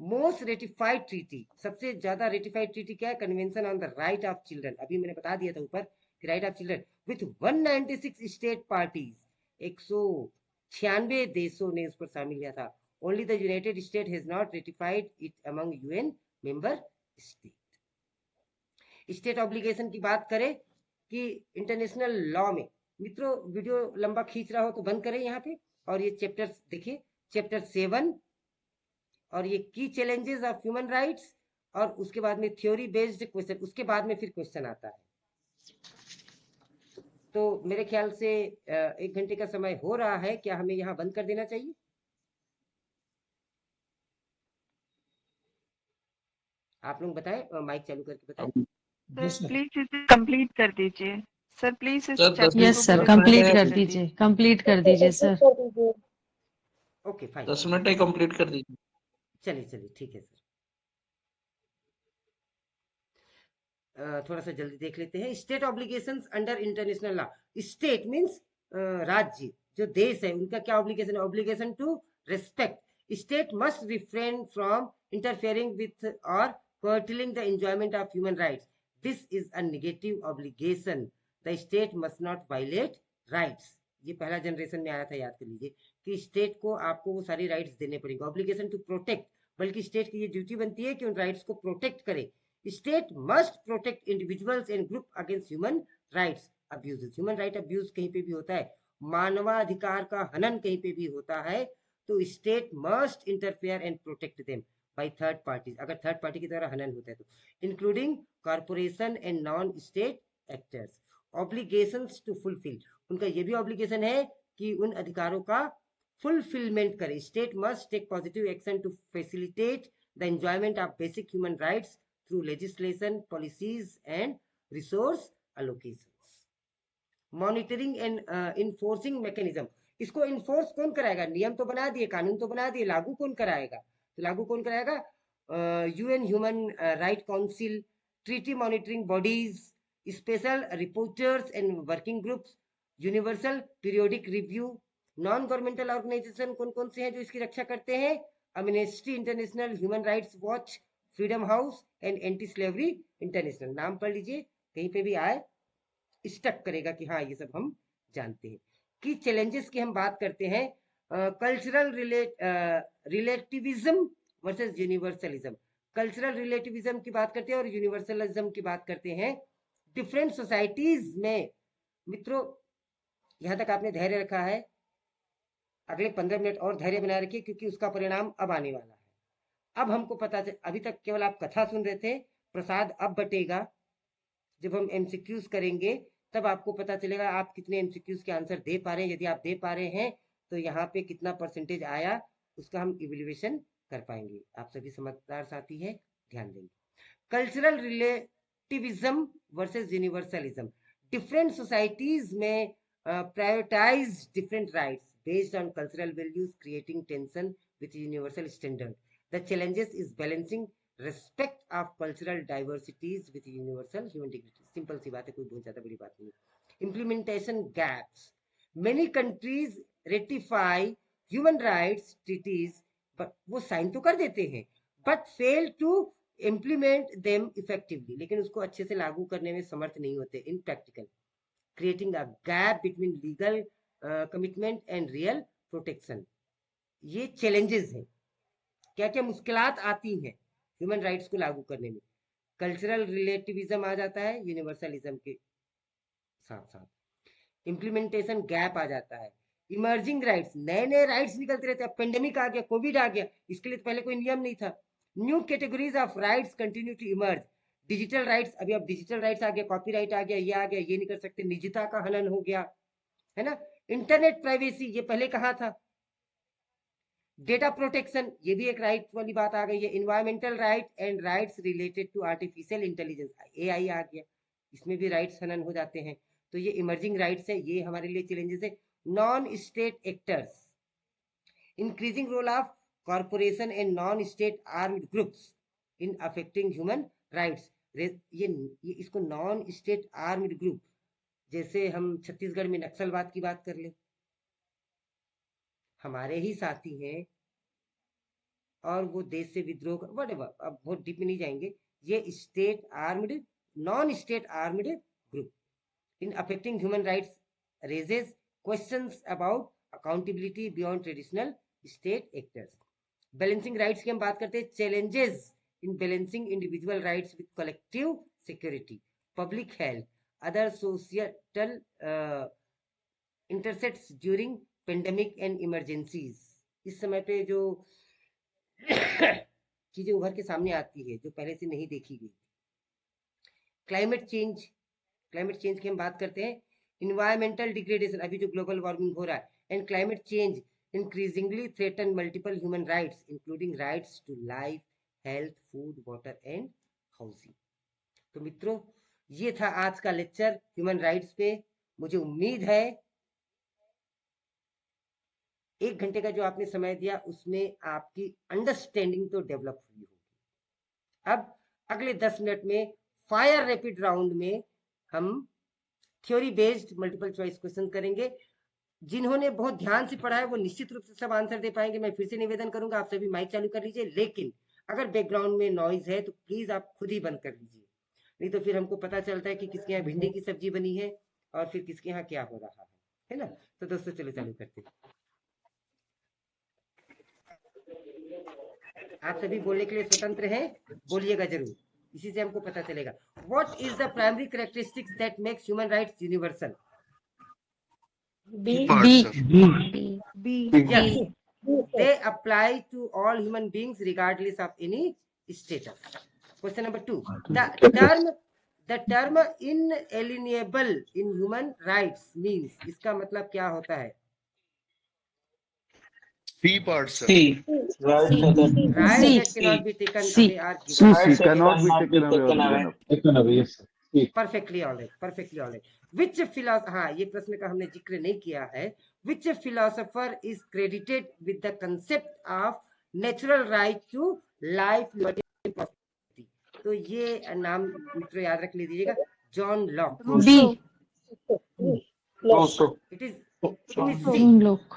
मोस्ट रेटिफाइड ट्रीटी, सबसे ज्यादा रेटिफाइड ट्रीटी क्या है? Convention on the right of children. अभी मैंने बता दिया था ऊपर कि right of children with 196 state parties, 196 देशों ने उस पर शामिल लिया था. Only the United state has not ratified it among UN member state. State obligation की बात करें कि इंटरनेशनल लॉ में, मित्रों वीडियो लंबा खींच रहा हो तो बंद करें यहाँ पे और ये चैप्टर देखिए, चैप्टर 7 और ये की चैलेंजेस ऑफ ह्यूमन राइट्स और उसके बाद में थ्योरी बेस्ड क्वेश्चन, उसके बाद में फिर क्वेश्चन आता है. तो मेरे ख्याल से 1 घंटे का समय हो रहा है, क्या हमें यहाँ बंद कर देना चाहिए? आप लोग बताएं, माइक चालू करके बताएं. सर प्लीज इसे कंप्लीट कर दीजिए. सर प्लीज इस चैप्टर यस को सर, पूरा कंप्लीट कंप्लीट कर कर दीजिए, कंप्लीट कर दीजिए सर. ओके फाइन, 10 मिनट ही कंप्लीट कर दीजिए. चलिए चलिए ठीक है सर. थोड़ा सा जल्दी देख लेते हैं. State obligations under international law. State means राज्य, जो देश है उनका क्या ऑब्लिगेशन है? Obligation to respect. State must refrain from interfering with और curtailing the enjoyment of human rights. This is a negative obligation. The state must not violate rights. ये पहला जनरेशन में आया था, याद कर लीजिए कि स्टेट को आपको वो सारी राइट्स देने पड़ेंगे. ऑब्लिगेशन टू प्रोटेक्ट, बल्कि स्टेट की ये ड्यूटी बनती है कि उन राइट्स को प्रोटेक्ट करे. State must protect individuals and group against human rights abuse. Human right abuse कहीं पे भी होता है, मानवाधिकार का हनन कहीं पे भी होता है, तो state must interfere and protect them by third parties, अगर थर्ड पार्टी की द्वारा हनन होता है तो, including corporation and non state actors. Obligations to fulfil, उनका ये भी ऑब्लिगेशन है कि उन अधिकारों का फुलफिलमेंट करे। State must take positive action to facilitate the enjoyment of basic human rights through legislation, policies and resource allocations. Monitoring and enforcing mechanism, इसको इन्फोर्स कौन कराएगा? नियम तो बना दिए, कानून तो बना दिए, लागू कौन कराएगा? तो लागू कौन कराएगा? UN human right council, treaty monitoring bodies, special reporters and working groups, universal periodic review. Non governmental organisation कौन कौन से हैं जो इसकी रक्षा करते हैं? Amnesty International, human Rights Watch, Freedom House and Anti Slavery International. नाम पढ़ लीजिए, कहीं पे भी आए स्टक करेगा कि हाँ ये सब हम जानते हैं। की चैलेंजेस की हम बात करते हैं, cultural relativism versus universalism. Cultural relativism की बात करते हैं और यूनिवर्सलिज्म की बात करते हैं। डिफरेंट सोसाइटीज में मित्रों, यहां तक आपने धैर्य रखा है, अगले 15 मिनट और धैर्य बनाए रखिए क्योंकि उसका परिणाम अब आने वाला है। अब हमको पता चल, अभी तक केवल आप कथा सुन रहे थे, प्रसाद अब बटेगा। जब हम एमसीक्यूज करेंगे तब आपको पता चलेगा आप कितने एमसीक्यूज के आंसर दे पा रहे हैं। यदि आप दे पा रहे हैं तो यहाँ पे कितना परसेंटेज आया उसका हम इवेल्युएशन कर पाएंगे। आप सभी समझदार साथी है, ध्यान देंगे। Cultural relativism versus universalism. Different societies में prioritize different rights based on cultural values, creating tension with universal standard. The challenges is balancing respect of cultural diversities with universal human dignity. Simple सी बात है, कोई बहुत ज्यादा बड़ी बात नहीं। Implementation gaps. Many countries ratify human rights treaties, but वो sign तो कर देते हैं, but fail to implement them effectively. लेकिन उसको अच्छे से लागू करने में समर्थ नहीं होते, impractical. Creating a gap between legal commitment and real protection. ये चैलेंजेस हैं, क्या क्या मुश्किलात आती हैं ह्यूमन राइट्स को लागू करने में। कल्चरल रिलेटिविज्म आ जाता है यूनिवर्सलिज्म के साथ साथ। इम्प्लीमेंटेशन गैप आ जाता है। इमर्जिंग राइट्स, नए नए राइट्स निकलते रहते हैं। पेंडेमिक आ गया, कोविड आ गया, इसके लिए तो पहले कोई नियम नहीं था। New categories of rights continue to emerge. Digital rights, अभी अब डिजिटल राइट्स आ गया, कॉपीराइट आ गया, ये नहीं कर सकते, निजता का हनन हो गया, है ना। इंटरनेट प्राइवेसी, ये पहले कहाँ था। डेटा प्रोटेक्शन, ये भी एक राइट वाली बात आ गई है। Environmental right and rights related to artificial intelligence, AI आ गया, इसमें भी राइट्स हनन हो जाते हैं। तो ये इमर्जिंग राइट्स है, ये हमारे लिए चैलेंजेस है। Non state actors, increasing role of corporation and non state armed groups in affecting human rights. ये इसको नॉन स्टेट आर्म्ड ग्रुप, जैसे हम छत्तीसगढ़ में नक्सलवाद की बात कर ले, हमारे ही साथी हैं और वो देश से विद्रोह कर, व्हाटएवर, अब बहुत डीप में नहीं जाएंगे। ये state armed, non state armed group in affecting human rights raises questions about accountability beyond traditional state actors. Balancing rights की हम बात करते हैं। Challenges in balancing individual rights with collective security, public health, other societal intersects during pandemic and emergencies। इस समय पे जो चीजें उभर के सामने आती है जो पहले से नहीं देखी गई। क्लाइमेट चेंज, क्लाइमेट चेंज की हम बात करते हैं। इन्वायरमेंटल डिग्रेडेशन, अभी जो ग्लोबल वार्मिंग हो रहा है, and climate change increasingly threaten multiple human rights including rights to life, health, food, water and housing. तो मित्रों, ये था आज का लेक्चर ह्यूमन राइट्स पे। मुझे उम्मीद है 1 घंटे का जो आपने समय दिया उसमें आपकी अंडरस्टैंडिंग तो डेवलप हुई होगी। अब अगले 10 मिनट में फायर रैपिड राउंड में हम theory based multiple choice question करेंगे। जिन्होंने बहुत ध्यान से पढ़ा है वो निश्चित रूप से सब आंसर दे पाएंगे। मैं फिर से निवेदन करूंगा, आप सभी माइक चालू कर लीजिए, लेकिन अगर बैकग्राउंड में नॉइज है तो प्लीज आप खुद ही बंद कर लीजिए, नहीं तो फिर हमको पता चलता है कि किसके यहाँ भिंडी की सब्जी बनी है और फिर किसके यहाँ क्या हो रहा है ना। तो दोस्तों चलो चालू करते हैं। आप सभी बोलने के लिए स्वतंत्र हैं, बोलिएगा जरूर, इसी से हमको पता चलेगा। What is the primary characteristics that makes human rights universal? B. Part, B. sir. B. B. Yes, they apply to all human beings regardless of any status. Question number 2. The term inalienable in human rights means, इसका मतलब क्या होता है? C part, sir. C. Rights C. that Rights C. that cannot be taken C. away are given. rights that cannot be cannot be taken away or taken away. given up. Taken away, yes. C. Perfectly all right. Perfectly all right. Which philosopher? हाँ, ये प्रश्न का हमने जिक्र नहीं किया है. Which philosopher is credited with the concept of natural right to life, liberty and property? तो ये नाम मित्रों याद रख लीजिएगा. John Locke. B. Also. It is C. John Locke.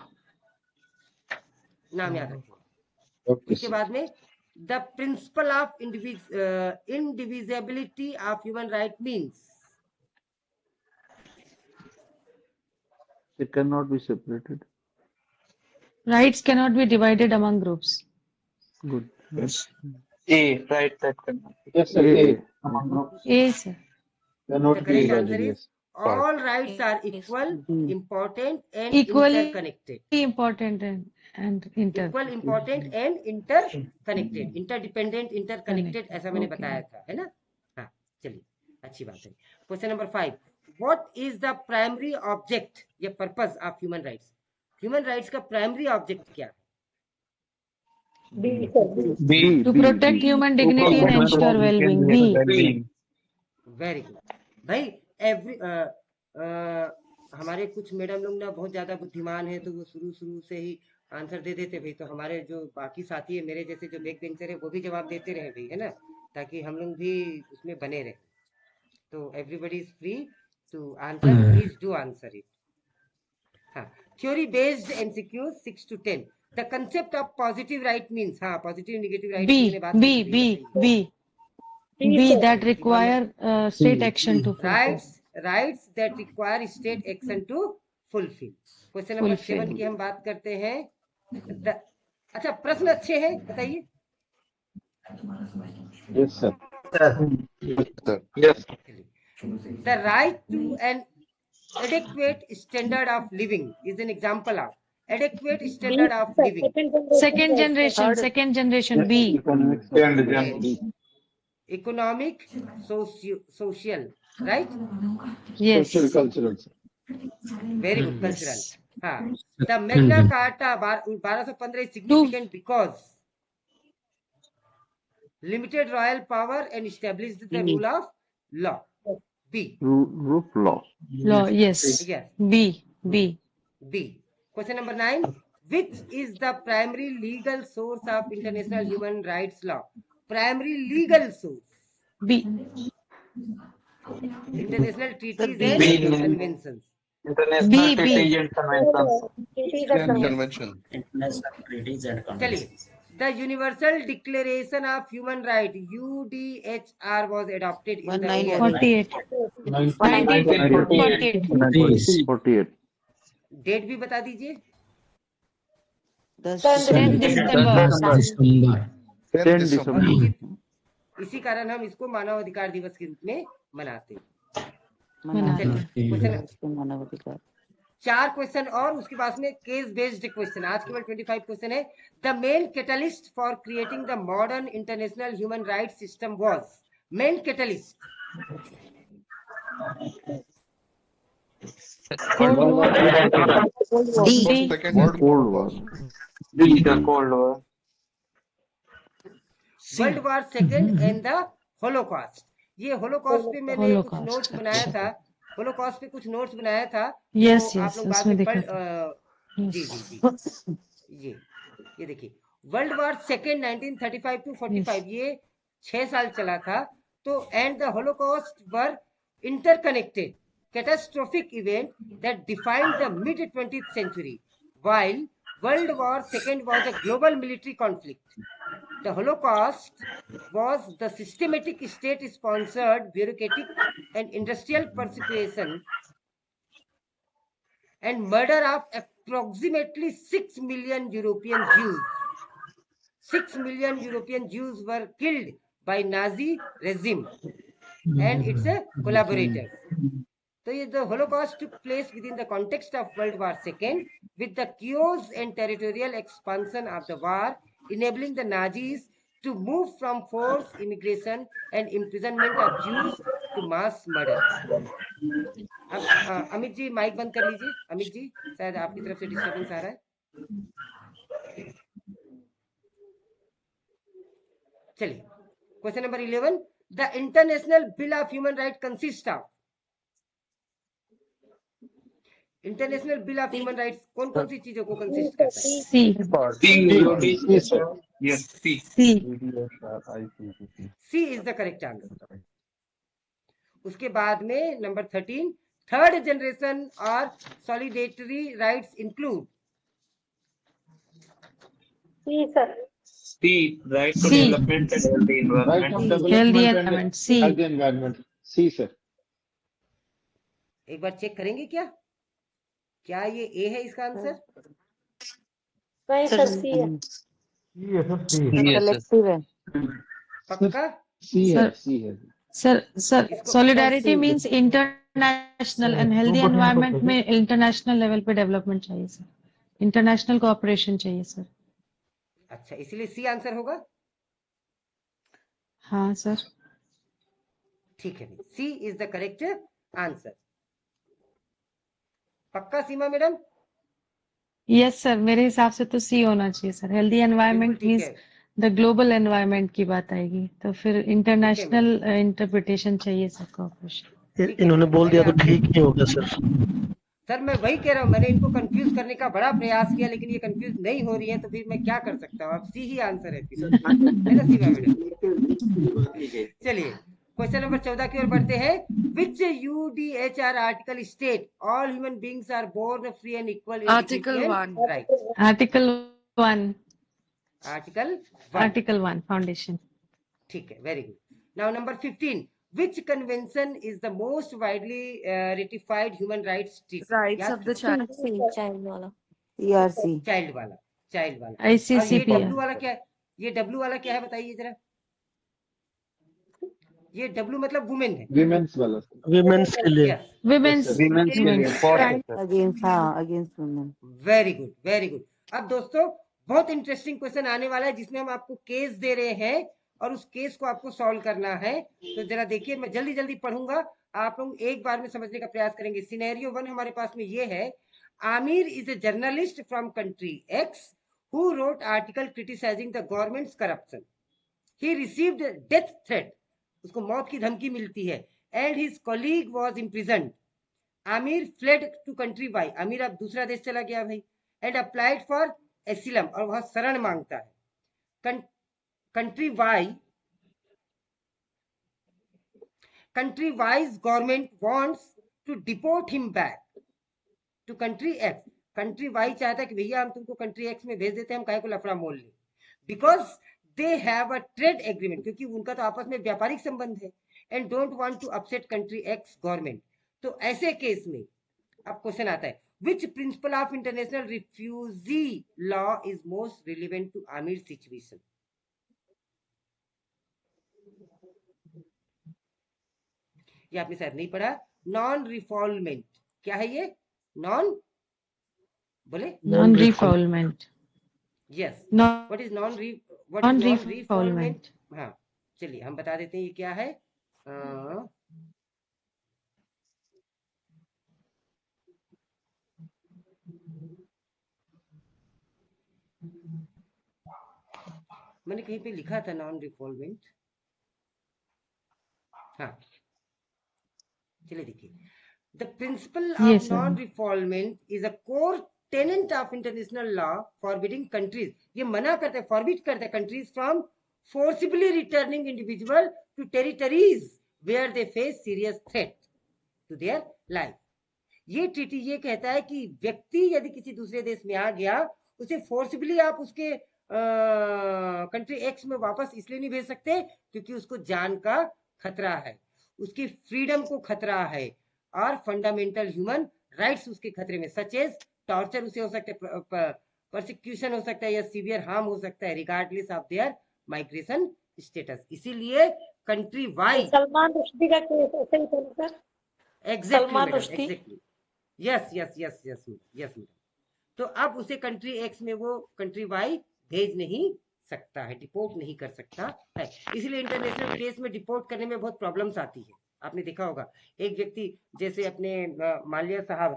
नाम याद रखिए. Okay, उसके sir. बाद में the principle of indivisibility of human right means. It cannot be separated. Rights cannot be divided among groups. Good. Yes. A. Right that cannot. Yes, sir. A. A, sir. Cannot The be correct divided, answer is yes. all rights are equal, important and Equally interconnected. important and inter. Equal, important and interconnected. Interdependent, interconnected ऐसा मैंने बताया था, है ना? हाँ, चलिए, अच्छी बात है. Question number 5. What is the primary object या purpose of human rights? Human rights का primary object क्या है? B. B. To protect human dignity and ensure well-being. B. B. Very good. भाई हमारे कुछ मैडम लोग ना बहुत ज्यादा बुद्धिमान है, तो वो शुरू से ही आंसर दे देते भाई. तो हमारे जो बाकी साथी है, मेरे जैसे जो बैक बेंचर है, वो भी जवाब देते रहे भाई, है ना, ताकि हम लोग भी उसमें बने रहे. तो everybody is free to answer. Please do answer it. हाँ, theory based MCQ 6 to 10. The concept of positive right means. हाँ, पॉजिटिव नेगेटिव राइट B. मैंने बात B. की थी. B. B. B. That require state action to fulfill. Rights that require state action to fulfill. Question number 7 की हम बात करते हैं. अच्छा, प्रश्न अच्छे हैं, बताइए. Yes, sir. Yes. The right to an adequate standard of living is an example of adequate standard of living. Second generation. B. Economic, social, right? Yes. Social, cultural, sir. Very good. Cultural. हाँ. The Magna Carta 1215 is significant because limited royal power and established the rule of law. B. Rule of law. Law. Yes. Yes. B. B. B. Question number 9. Which is the primary legal source of international human rights law? Primary legal source. B. International treaties B. and conventions. International B. treaties and conventions. Convention. International treaties and चलिए. conventions. The Universal Declaration of Human Rights (UDHR) was adopted in the year 48. 1948. 48. Date भी बता दीजिए. 10 December. 10 December. इसी कारण हम इसको मानव अधिकार दिवस के रूप में मनाते हैं. मनाते 4 क्वेश्चन और उसके बाद में केस बेस्ड क्वेश्चन. आज केवल 25 क्वेश्चन है. The main catalyst for creating the modern international human rights system was. Main catalyst. Cold War. D. Second World Cold War. B. The Cold War. World war second and the Holocaust. ये Holocaust पे मैंने कुछ Holocaust, notes बनाया था. Holocaust पे कुछ notes बनाया था. Yes, तो आप yes. लोग बाद उसमें में देखा पढ़. था. जी जी जी. ये देखिए, वर्ल्ड वॉर सेकेंड 1935 to 45 ये 6 साल चला था. तो and the Holocaust were interconnected catastrophic event that defined the mid 20th century, while World War II was a global military conflict. The Holocaust was the systematic state-sponsored bureaucratic and industrial persecution and murder of approximately 6 million European Jews. 6 million European Jews were killed by Nazi regime. and its collaborators. So the Holocaust took place within the context of World War II, with the chaos and territorial expansion of the war, enabling the Nazis to move from forced immigration and imprisonment of Jews to mass murder. अब Amit ji mic बंद कर लीजिए. अमित जी शायद आपकी तरफ से disturbance आ रहा है. चलिए, question number 11. The international bill of human right consist of. International bill of human rights कौन कौन सी चीजों को कंसिस्ट करता है? सी इज द करेक्ट आंसर. उसके बाद में नंबर 13. थर्ड जनरेशन और सॉलिडेटरी rights include. right to development and healthy Right environment. of Healthy development environment. and C. healthy environment. C, sir. एक बार चेक करेंगे क्या ये ए है इसका आंसर? नहीं सर सी है. Collective है. पक्का? C है. Sir. C है. Sir, इसको- solidarity means international and healthy environment में international level पे development चाहिए सर. International cooperation चाहिए सर. अच्छा, इसलिए सी आंसर होगा. हाँ सर. ठीक है, सी इज द करेक्ट आंसर. पक्का सीमा मैडम? यस सर, मेरे हिसाब से तो सी होना चाहिए सर. हेल्दी एनवायरनमेंट ठीक मीन्स है. द ग्लोबल एनवायरनमेंट की बात आएगी, तो फिर इंटरनेशनल इंटरप्रिटेशन चाहिए सर. कॉर्पोरेशन इन्होंने बोल दिया तो ठीक नहीं होगा सर. सर मैं वही कह रहा हूँ, मैंने इनको कंफ्यूज करने का बड़ा प्रयास किया, लेकिन ये कंफ्यूज नहीं हो रही है, तो फिर मैं क्या कर सकता हूँ. अब सी ही आंसर है फिर, है ना सीमा मैडम? चलिए, क्वेश्चन नंबर 14 की ओर बढ़ते हैं. Which UDHR article state all human beings are born free and equal. Article 1. Right. Article 1. Article 1 foundation. ठीक है, very good. Now number 15. Which convention is the most widely ratified human rights treaty? Rights of the child. Child वाला. Child वाला. Child वाला. और ये ICCPR. W वाला क्या है? ये डब्ल्यू वाला क्या है बताइए जरा. ये डब्ल्यू मतलब वुमेन है. Women's वाला. विमेंस के लिए. Yes, Women's. Women's के लिए. Very good, very good. अब दोस्तों बहुत इंटरेस्टिंग क्वेश्चन आने वाला है, जिसमें हम आपको केस दे रहे हैं और उस केस को आपको सॉल्व करना है. तो जरा देखिए, मैं जल्दी जल्दी पढ़ूंगा, आप लोग एक बार में समझने का प्रयास करेंगे. सिनेरियो 1 हमारे पास में ये है. Aamir is a journalist from country X who wrote article criticising the government's corruption. He received death threat. उसको मौत की धमकी मिलती है. And his colleague was imprisoned. Aamir fled to country Y. Aamir अब दूसरा देश चला गया भाई. एंड अप्लाइड फॉर एसिलम, और वह शरण मांगता है. country wise government wants to deport him back to country X. country Y चाहता है कि भैया हम तुमको country X में भेज देते हैं, हम काहे को लफड़ा मोल ले. because they have a trade agreement, क्योंकि उनका तो आपस में व्यापारिक संबंध है. and don't want to upset country X government. तो ऐसे केस में अब क्वेश्चन आता है, which principle of international refugee law is most relevant to Amir's situation? ये आपने शायद नहीं पढ़ा. नॉन रिफॉल्वमेंट क्या है ये? नॉन बोले. Non refoulement. Yes. Non what is non refoulement. हाँ, चलिए हम बता देते हैं ये क्या है. मैंने कहीं पे लिखा था नॉन रिफॉल्वमेंट. हाँ, चलिए देखिए. The principle of non refoulement is a core tenet of international law forbidding countries. ये मना करते हैं, फॉरबिड करते हैं countries from forcibly returning individual to territories where they face serious threat to their life. ये ट्रीटी ये कहता है कि व्यक्ति यदि किसी दूसरे देश में आ गया, उसे फोर्सिबली आप उसके कंट्री एक्स में वापस इसलिए नहीं भेज सकते क्योंकि उसको जान का खतरा है, उसकी फ्रीडम को खतरा है, और फंडामेंटल ह्यूमन राइट्स उसके खतरे में. सच एज टॉर्चर उसे हो सकता है, परसिक्यूशन हो सकता है, या सीवियर हार्म हो सकता है, regardless of their migration status. इसीलिए कंट्री वाई, सलमान रुश्दी का केस ऐसे ही था ना sir? Exactly Salman madam, Rushdie. Exactly, yes yes yes yes yes madam. तो अब उसे कंट्री एक्स में वो कंट्री वाई भेज नहीं सकता है, डिपोर्ट नहीं कर सकता है। इसलिए इंटरनेशनल केस में डिपोर्ट करने में बहुत प्रॉब्लम्स आती है। आपने देखा होगा एक व्यक्ति जैसे अपने माल्या साहब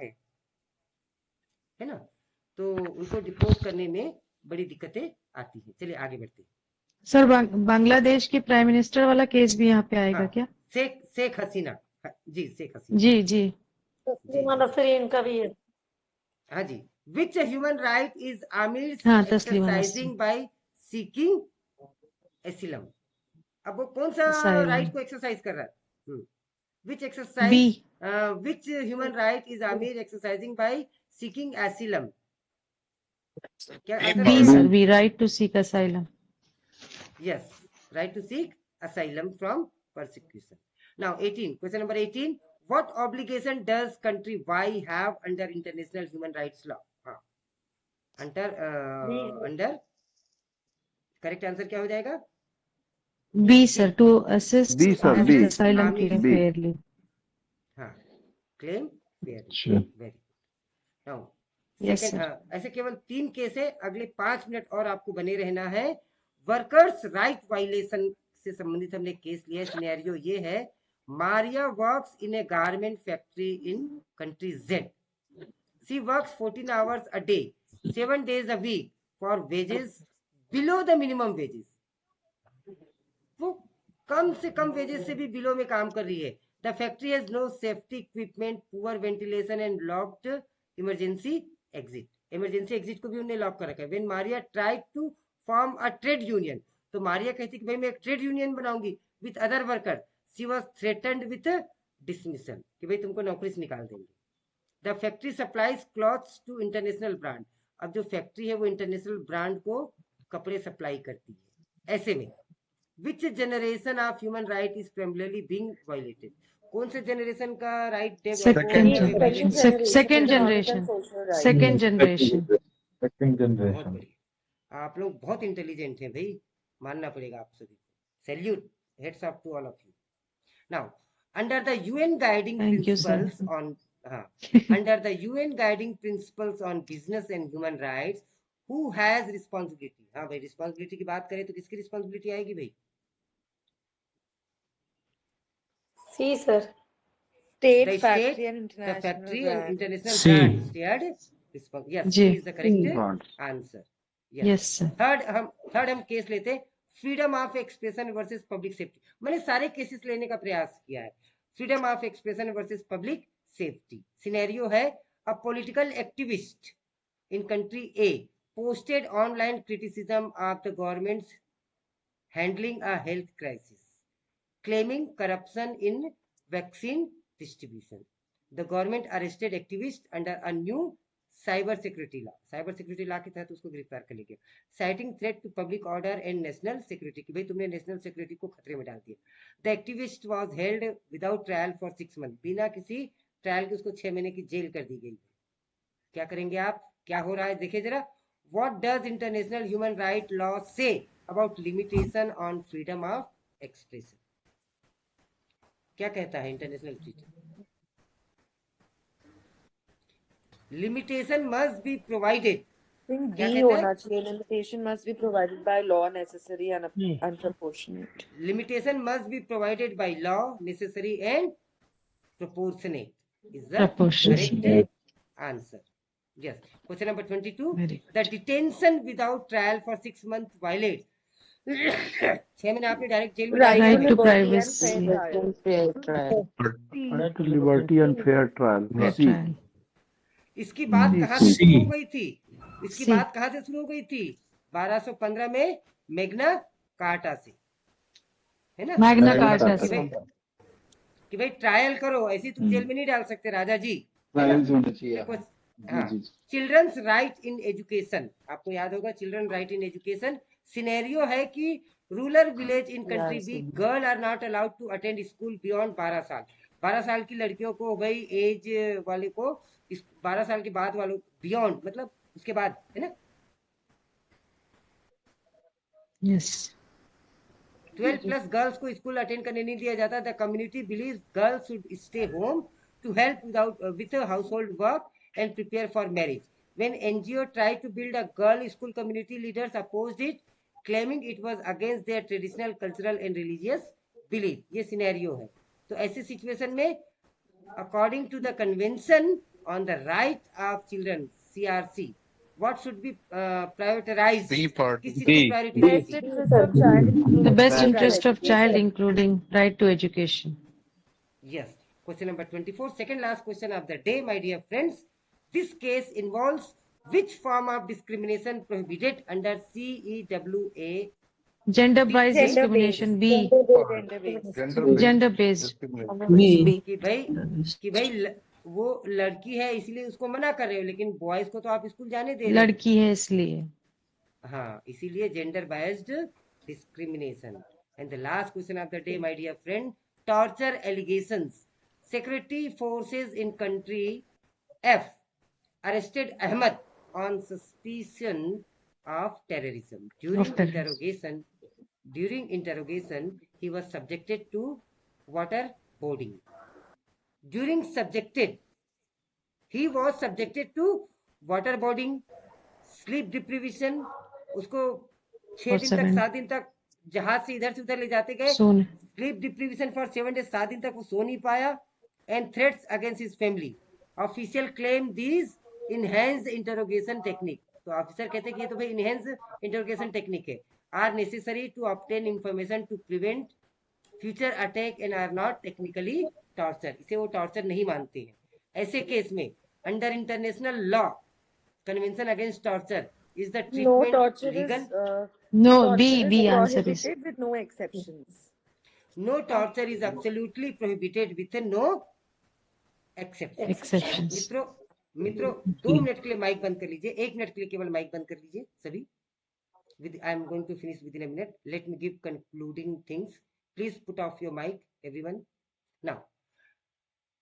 है ना, तो उनको डिपोर्ट करने में बड़ी दिक्कतें आती है। चलिए आगे बढ़ते हैं। सर बांग्लादेश के प्राइम मिनिस्टर वाला केस भी यहाँ पे आएगा हाँ, क्या? शेख हसीना, जी शेख हसीना, जी जी तस्लीमा नसरीन का भी है। हाँ जी। Which human right is Aamir हाँ, Taslima exercising by seeking asylum. अब वो कौन सा Asylum. राइट को एक्सरसाइज कर रहा है? Which B exercise, which human right is Aamir exercising by seeking asylum? क्या आंसर बी है? Sir, B right to seek asylum. Yes, right to seek asylum from persecution. Now 18, question number 18. What obligation does country Y have under international human rights law? Under correct answer क्या हो जाएगा? B sir, to assist B sir, B, asylum claim B. fairly. हाँ, claim fairly. अच्छा। Very good. Now Yes, second, sir. ऐसे केवल 3 case है, अगले 5 minute और आपको बने रहना है। वर्कर्स राइट वायलेशन से संबंधित हमने केस लिया। सिनेरियो ये है, Maria works in A garment factory in country Z. She works 14 hours a day 7 days a week for wages below the minimum wages. वो कम से कम वेजेस से भी बिलो में काम कर रही है। The factory has no safety equipment, poor ventilation and locked emergency exit. Emergency exit को भी उन्होंने लॉक कर रखा है। When Maria tried to form a trade union, तो मारिया कहती कि भाई मैं एक ट्रेड यूनियन बनाऊंगी with other worker, she was threatened with dismissal, कि भाई तुमको नौकरी से निकाल देंगे। The factory supplies clothes to international brand. अब जो फैक्ट्री है वो इंटरनेशनल ब्रांड को कपड़े सप्लाई करती है। ऐसे में विच generation of human right is primarily being violated? कौन से जनरेशन का right second generation, second generation, second generation. बहुत बढ़िया, आप लोग बहुत इंटेलिजेंट हैं भाई, मानना पड़ेगा आप सभी को। Salute, heads off to all of you. Now under the UN guiding Thank you, sir. Principles on under the UN guiding principles on business and human rights, who has responsibility? हाँ भाई, responsibility की बात करें तो किसकी responsibility आएगी भाई? सी sir. The state, the factory and international brand shared responsibility. Yes, जी। C is the correct Brands. answer. Yes sir. Third हम केस लेते हैं, freedom of expression versus public safety. मैंने सारे केसेस लेने का प्रयास किया है। Freedom of expression versus public safety. Scenario है, a political activist in country A posted online criticism of the government's handling a health crisis, claiming corruption in vaccine distribution. The government arrested activists under a new cyber security law. cyber security law के तहत उसको गिरफ्तार कर लिया गया, citing threat to public order and national security, कि भाई तुमने नेशनल सिक्योरिटी को खतरे में डाल दिया। The activist was held without trial for 6 months. बिना किसी ट्रायल के उसको 6 महीने की जेल कर दी गई। क्या करेंगे आप? क्या हो रहा है देखिए जरा। What does international human right law say about limitation on freedom of expression? क्या कहता है international treaty? Limitation must be provided. क्या कहता है? Limitation must be provided by law, necessary and unproportionate. Limitation must be provided by law, necessary and proportionate. Is the Proportionate. correct answer? Yes. Question number 22. Very good. The detention without trial for 6 months violates 6 महीने आपने direct jail में डाल Right दिया। to liberty and privacy. fair trial. Right to liberty and fair trial. Fair C. trial. इसकी बात कहाँ से C. शुरू हो गई थी? इसकी C. बात कहाँ से शुरू हो गई थी? 1215 में मैग्ना कार्टा से, है ना? Magna Magna carta Carta. से। कि भाई ट्रायल करो, ऐसी तुम जेल में नहीं डाल सकते राजा जी। ट्रायल्स होने चाहिए। देखो, जी हाँ, जी। चिल्ड्रंस राइट इन एजुकेशन, आपको याद होगा children right in education. Scenario है कि rural village in country B girl are not allowed to attend school beyond 12 साल। 12 साल की लड़कियों को भाई एज वाले को 12 साल के बाद वालों बियॉन्ड मतलब उसके बाद, है ना? Yes. 12 प्लस गर्ल्स को स्कूल अटेंड करने नहीं दिया जाता. The community believes girls should stay home to help with household work and prepare for marriage. When NGO tried to build a girl school, community leaders opposed it, claiming it was against their traditional cultural and religious belief. ये scenario है. तो ऐसी situation में according to the convention on the right of children CRC, what should be prioritized? B part. किस चीज को priority Best देती? interest of child, The best including interest of child child, education. including right to education. Yes. Question number 24, second last question of the day, my dear friends. This case involves which form of discrimination prohibited under CEWA? Gender-based Gender discrimination, B. Gender-based. Gender-based. B. कि भाई वो लड़की है इसलिए उसको मना कर रहे हो, लेकिन बॉयज को तो आप स्कूल जाने दे रहे हो. लड़की है इसलिए. हाँ, इसीलिए gender biased discrimination. And the last question of the day, my dear friend, torture allegations. Security forces in country F arrested Ahmed on suspicion of terrorism. During interrogation, he was subjected to waterboarding. He was subjected to waterboarding, sleep deprivation. उसको 6 दिन तक 7 दिन तक जहाज से इधर से उधर ले जाते गए. Sleep deprivation for 7 days, 7 दिन तक वो सो नहीं पाया. And threats against his family. Official claim these enhanced interrogation technique. तो ऑफिसर कहते हैं कि ये तो भाई enhanced interrogation technique है. Are necessary to obtain information to prevent future attack and are not technically torture. इसे वो torture नहीं मानते हैं. ऐसे केस में under international law, convention against torture, is the treatment No, torture legal? is No, torture B. is B answer is. prohibited with no exceptions. No, torture is absolutely prohibited with no Exceptions. मित्रों 2 minute के लिए mic बंद कर लीजिए. 1 minute के लिए केवल mic बंद कर लीजिए सभी. I am going to finish within a minute. Let me give concluding things. Please put off your mic, everyone. Now,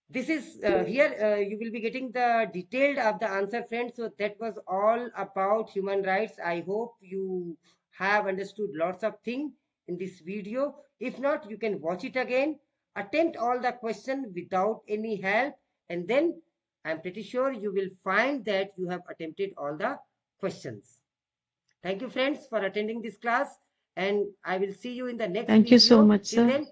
this is here you will be getting the detailed of the answer, friends. So that was all about human rights. I hope you have understood lots of things in this video. If not, you can watch it again, attempt all the questions without any help, and then I'm pretty sure you will find that you have attempted all the questions. Thank you, friends, for attending this class, and I will see you in the next video. Thank you so much, Till sir. then,